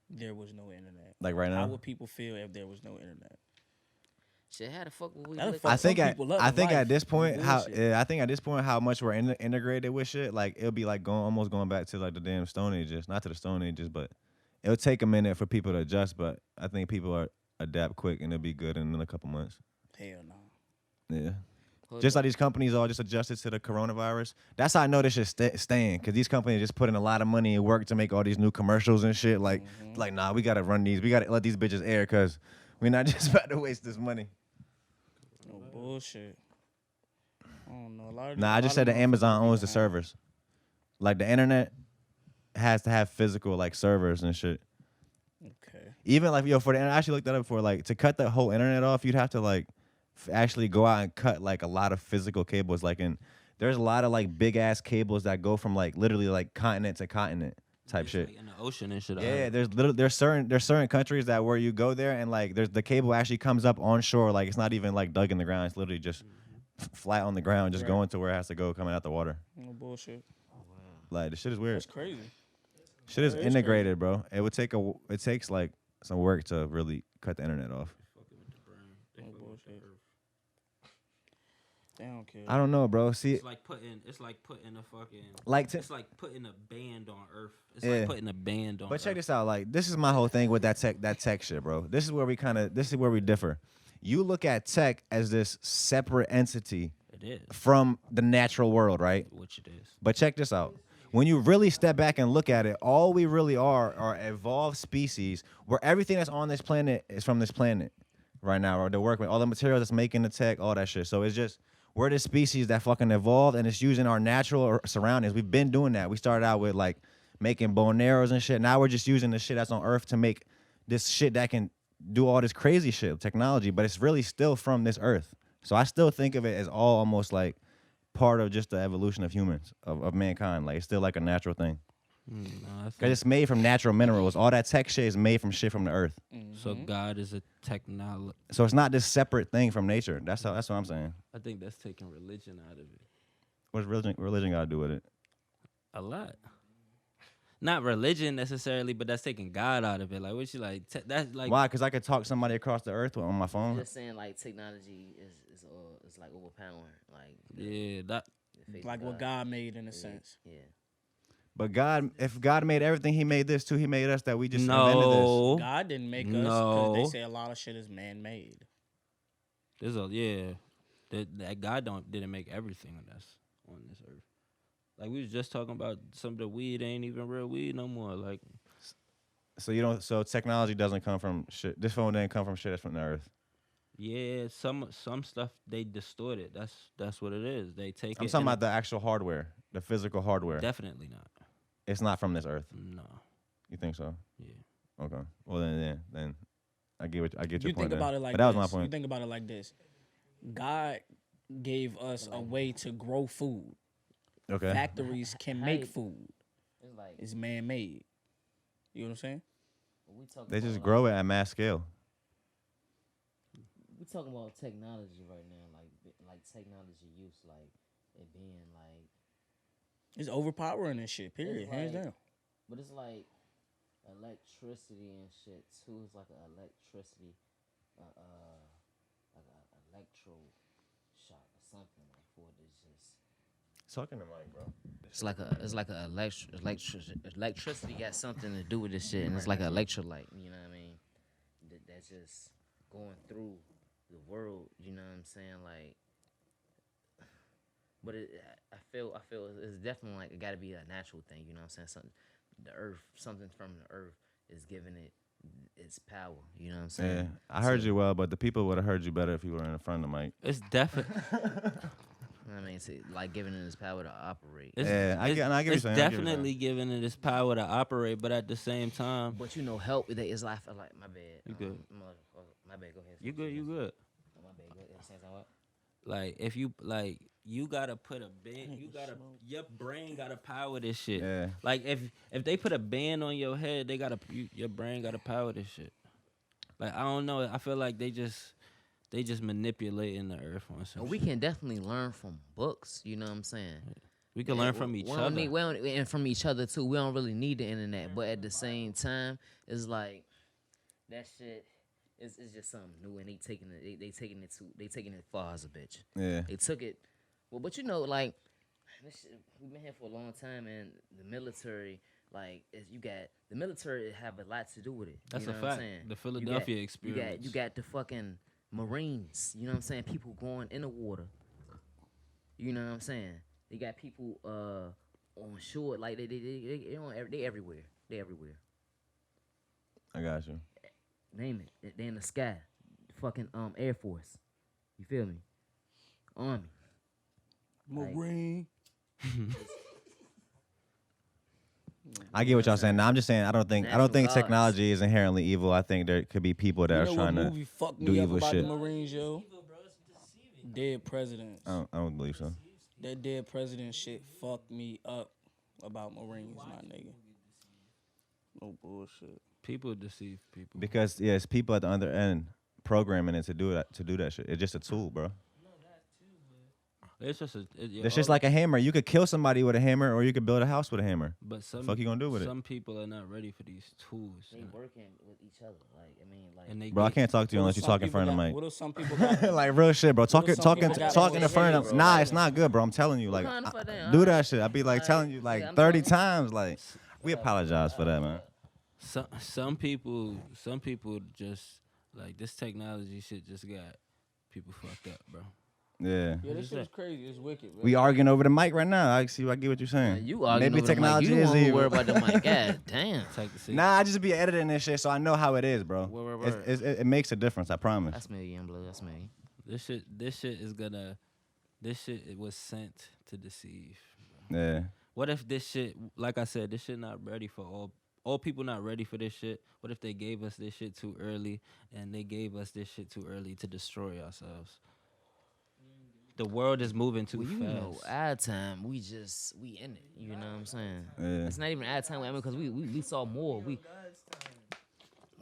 there was no internet? like right How now. would people feel if there was no internet? Shit, how the fuck would we That'll look fuck I at some think at people up I in think life. at this point how Bullshit. I think at this point how much we're integrated with shit, like it'll be like almost going back to like the damn Stone Ages, not to the Stone Ages, but it'll take a minute for people to adjust. But I think people are adapt quick and it'll be good in a couple months. Hell no. Yeah. Hold Just up. like these companies all just adjusted to the coronavirus. That's how I know this shit's staying. Because these companies just put in a lot of money and work to make all these new commercials and shit. Like, nah, we got to run these. We got to let these bitches air because we're not just about to waste this money. No bullshit. I don't know. A lot of Nah, I just said that Amazon owns the servers. Like, the internet has to have physical, like, servers and shit. Okay. Even, like, for the internet, I actually looked that up before. Like, to cut the whole internet off, you'd have to, like, actually go out and cut, like, a lot of physical cables. Like, there's a lot of, like, big-ass cables that go from, like, literally, like, continent to continent type It's shit. like in the ocean and shit. I Yeah, heard. there's certain countries that where you go there and like there's the cable actually comes up onshore, like it's not even like dug in the ground, it's literally just flat on the ground, just Right. going to where it has to go, coming out the water. No bullshit. Like the shit is weird. That's crazy. Shit is that is integrated, bro. It takes like some work to really cut the internet off. No bullshit. They don't care. I don't know, bro. See, It's like putting a fucking like it's like putting a band on Earth. It's Yeah. like putting a band on. but check Earth. this out. Like this is my whole thing with that tech shit, bro. This is where we differ. You look at tech as this separate entity It is, from the natural world, right? which it is. But check this out. When you really step back and look at it, all we really are evolved species where everything that's on this planet is from this planet right now, or the work with all the materials that's making the tech, all that shit. So it's just, we're the species that fucking evolved and it's using our natural surroundings. We've been doing that. We started out with like making bow and arrows and shit. Now we're just using the shit that's on Earth to make this shit that can do all this crazy shit, technology, but it's really still from this Earth. So I still think of it as all almost like part of just the evolution of humans, of mankind. Like it's still like a natural thing. No, I Cause think, it's made from natural minerals. All that tech shit is made from shit from the earth. so God is a technology. So it's not this separate thing from nature. That's what I'm saying. I think that's taking religion out of it What's religion got to do with it? a lot. Not religion necessarily, but that's taking God out of it. Like what you like? That's like Why? Cause I could talk somebody across the earth on my I'm phone. just saying, like technology is like overpowering. Like yeah, that the faith Like of what God made in a sense. Yeah. But God, if God made everything, He made this too. He made us that we just invented this. no. God didn't make us because they No. say a lot of shit is man-made. There's a that God didn't make everything on this earth. Like we was just talking about some of the weed ain't even real weed no more. Like So you don't. So technology doesn't come from shit. This phone didn't come from shit that's from the earth. Yeah, some stuff they distort it. That's what it is. They take I'm it. talking and about the actual hardware, the physical hardware. Definitely not. It's not from this earth. No. You think so? Yeah. Okay. Well then I get your You point. think about there. it like But that this. was my You point. think about it like this. God gave us a way to grow food. Okay. Factories can make food. It's like It's man-made. You know what I'm saying? we talking They about, just like, grow it at mass scale. We talking about technology right now, like technology use, like it being like, It's overpowering and shit, period. It's Hands like- down. but it's like electricity and shit too. It's like an electricity, like an electro shock or something like for it to just. Talking to Mike, bro. It's like a electricity got something to do with this shit, and it's like an electrolyte. You know what I mean? That's just going through the world. You know what I'm saying? Like, but I feel it's definitely like it got to be a natural thing. You know what I'm saying? Something from the earth is giving it its power. You know what I'm saying? Yeah, I heard you well, but the people would have heard you better if you were in front of the mic. It's definitely. I mean, it's like giving it its power to operate. Yeah, I get what you're It's saying. I get what you're definitely giving it its power to operate, but at the same time, But you know, help with it is like my bad. You good. My bad. Go ahead. you good. You good. My bad. Go ahead. Say something. What? Like if you gotta put a band, your brain gotta power this shit. Yeah. Like if they put a band on your head, your brain gotta power this shit. Like I don't know. I feel like they just manipulating the earth on some. We shit. can definitely learn from books. You know what I'm saying? We can learn from each we other. don't need, and from each other too. We don't really need the internet, but at the same time, it's like that shit. It's just something new, and they taking it far as a bitch. Yeah. They took it. Well, but you know, like this shit, we've been here for a long time, and the military, like, the military have a lot to do with it. That's you know a what I'm fact. saying? The Philadelphia experience. You got the fucking Marines. You know what I'm saying? People going in the water. You know what I'm saying? They got people on shore, like they everywhere. They everywhere. I got you. Name it. They in the sky. Fucking Air Force. You feel me? Army. Marine. I get what y'all saying. Now I'm just saying I don't think Natural gods. technology is inherently evil. I think there could be people that You are know trying what to movie fucked do me up evil about shit. the Marines, yo? Dead Presidents. I don't believe so. That dead president shit fucked me up about Marines, my nigga. No bullshit. People deceive people. Because it's people at the other end programming it to do that shit. It's just a tool, bro. It's just It's just like a hammer. You could kill somebody with a hammer, or you could build a house with a hammer. But some Fuck you gonna do with it? Some people are not ready for these tools. They working with each other. Like, I mean, like. And they Bro, I get- can't talk to you What unless if you some talk in front of people the got- mic. What if some people got Like real shit, bro. What if Talking some people got talking in more front of shit, them. bro? Nah, it's not good, bro. I'm telling you, like, kind of for them? do that shit. I be like telling you like I'm 30 telling times. Like, we apologize for that, man. Some people just like this technology shit just got people fucked up, bro. Yeah. Yeah, this shit is crazy. It's wicked, bro. We arguing over the mic right now. I get what you're saying. You arguing Maybe over the mic. technology You the is one who evil. worry about the mic. God damn. Take the seat. Nah, I just be editing this shit, so I know how it is, bro. Word. It makes a difference. I promise. That's me, young blood. That's me. This shit it was sent to deceive. Yeah. What if this shit, like I said, this shit not ready for all people not ready for this shit? What if they gave us this shit too early and they gave us this shit too early to destroy ourselves? The world is moving too Well, you fast. know, our time, we in it. You know what I'm saying? Yeah. It's not even our time. I mean, because we saw more.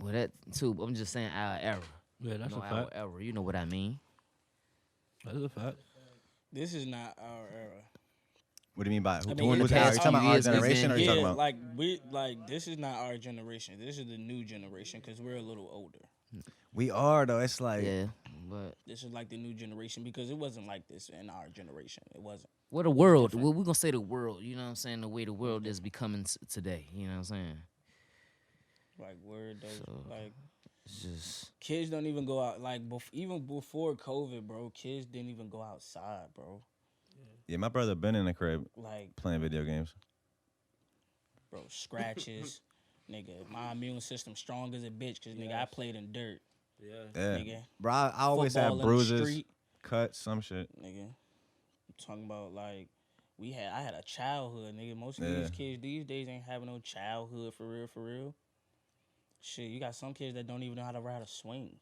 Well, that too. I'm just saying our era. Yeah, that's You know, a our fact. era. You know what I mean? That's a fact. This is not our era. What do you mean by who? I mean, Who in was the that? Are past you talking few about our years, we've generation, or are you Yeah, talking about? like this is not our generation. This is the new generation because we're a little older. We are though. It's like Yeah, but This is like the new generation because it wasn't like this in our generation. It wasn't. what the world? Well, we're gonna say the world. You know what I'm saying? The way the world is becoming today. You know what I'm saying? Like word does So- like It's just kids don't even go out. Like even before COVID, bro, kids didn't even go outside, bro. yeah, my brother been in the crib Like playing video games. bro, scratches, Nigga, my immune system strong as a bitch, cause nigga, I played in dirt. Yeah. Yeah. Nigga, Bro, I always football have in the bruises, street. cuts, some shit. Nigga, I'm talking about like I had a childhood, nigga. Most of Yeah. these kids these days ain't having no childhood for real, for real. Shit, you got some kids that don't even know how to ride a swing.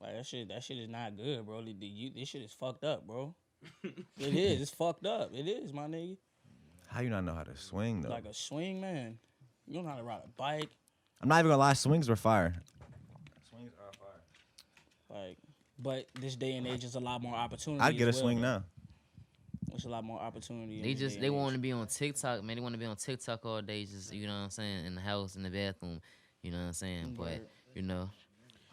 Like that shit is not good, bro. This shit is fucked up, bro. It is. It's fucked up. It is, my nigga. How you not know how to swing, though? Like a swing, man. You don't know how to ride a bike. I'm not even gonna lie, swings were fire. Swings are fire. Like, but this day and age is a lot more opportunity. I'd get a as well, swing though. now. There's a lot more opportunity. They want to be on TikTok, man. They want to be on TikTok all day, just you know what I'm saying, in the house, in the bathroom, you know what I'm saying. But Right. you know,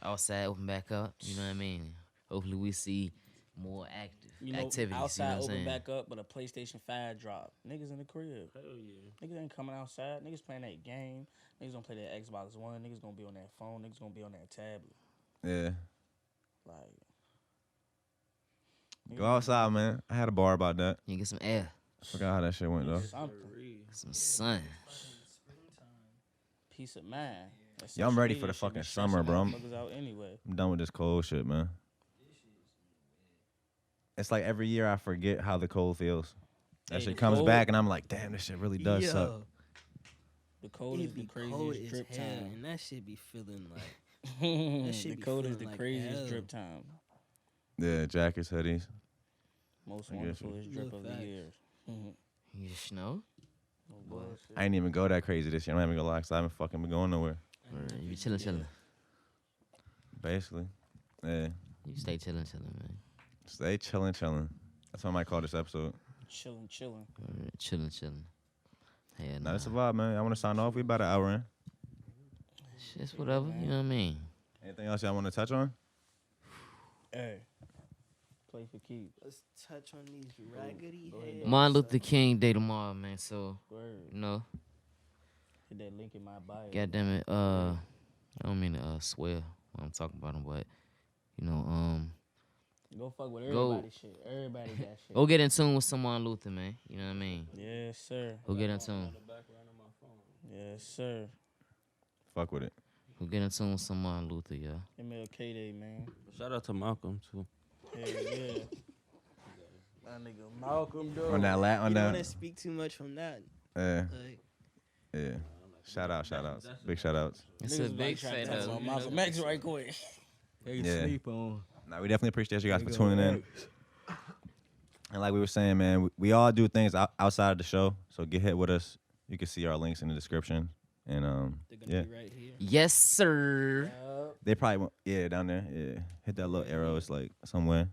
outside open back up, you know what I mean. Hopefully we see more active activities. Outside you know what I'm open saying. back up, but a PlayStation 5 drop. Niggas in the crib. Hell yeah. Niggas ain't coming outside. Niggas playing that game. Niggas gonna play that Xbox One. Niggas gonna be on that phone. Niggas gonna be on that tablet. Yeah. Like, Go outside, man. I had a bar about that. You get some air, Forgot how that shit went, though. something. some sun. Peace of mind. That Yeah, I'm social ready media for the shit be fucking stressing summer, bro. motherfuckers out anyway. I'm done with this cold shit, man. It's like every year I forget how the cold feels. That Hey, shit the comes cold- back, and I'm like, damn, this shit really does suck. Yo, The cold it is the be cold craziest as drip hell, time. and that shit be feeling like shit The be cold is feeling the like craziest hell. drip time. Yeah, jackets, hoodies. Most I guess wonderfulest drip Real of the facts. year. You just know, No bullshit. I ain't even go that crazy this year. I'm not even gonna lie, 'cause I haven't fucking been going nowhere. you be chilling. Basically. Yeah. You stay chilling, man. Stay chilling. That's what I might call this episode. Chilling. Chilling. Hell Nah, nah. it's a vibe, man. I want to sign off. We about an hour in. Shit's whatever. You know what I mean. Anything else y'all want to touch on? Hey. Play for keeps. let's touch on these raggedy Go ahead, heads. dog. Martin Luther King Day tomorrow, man. So Word. you know, Hit that link in my bio. goddamn it. I don't mean to swear when I'm talking about him, but you know, Go fuck with Go- everybody shit. Everybody got shit. go get in tune with some Martin Luther, man. You know what I mean. Yes, sir. Go get in tune. Yes, sir. Fuck with it. Go get in tune with some Martin Luther, yeah. MLK Day, man. Shout out to Malcolm too. Hell yeah. My nigga Malcolm, though. On that You don't want to that. speak too much on that. Yeah. Like, Yeah. Shout outs. Big shout outs. It's Niggas a big try to shout touch out. on Malcolm X right quick. Yeah. on. Nah, we definitely appreciate you guys for tuning in. And like we were saying, man, we all do things outside of the show. So get hit with us. You can see our links in the description. And they're gonna yeah, be right here. Yes, sir. they probably won't, down there. Yeah, hit that little arrow. It's like somewhere.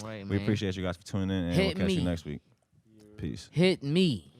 All right, man. We appreciate you guys for tuning in, and Hit we'll catch you me. next week. Peace. Hit me.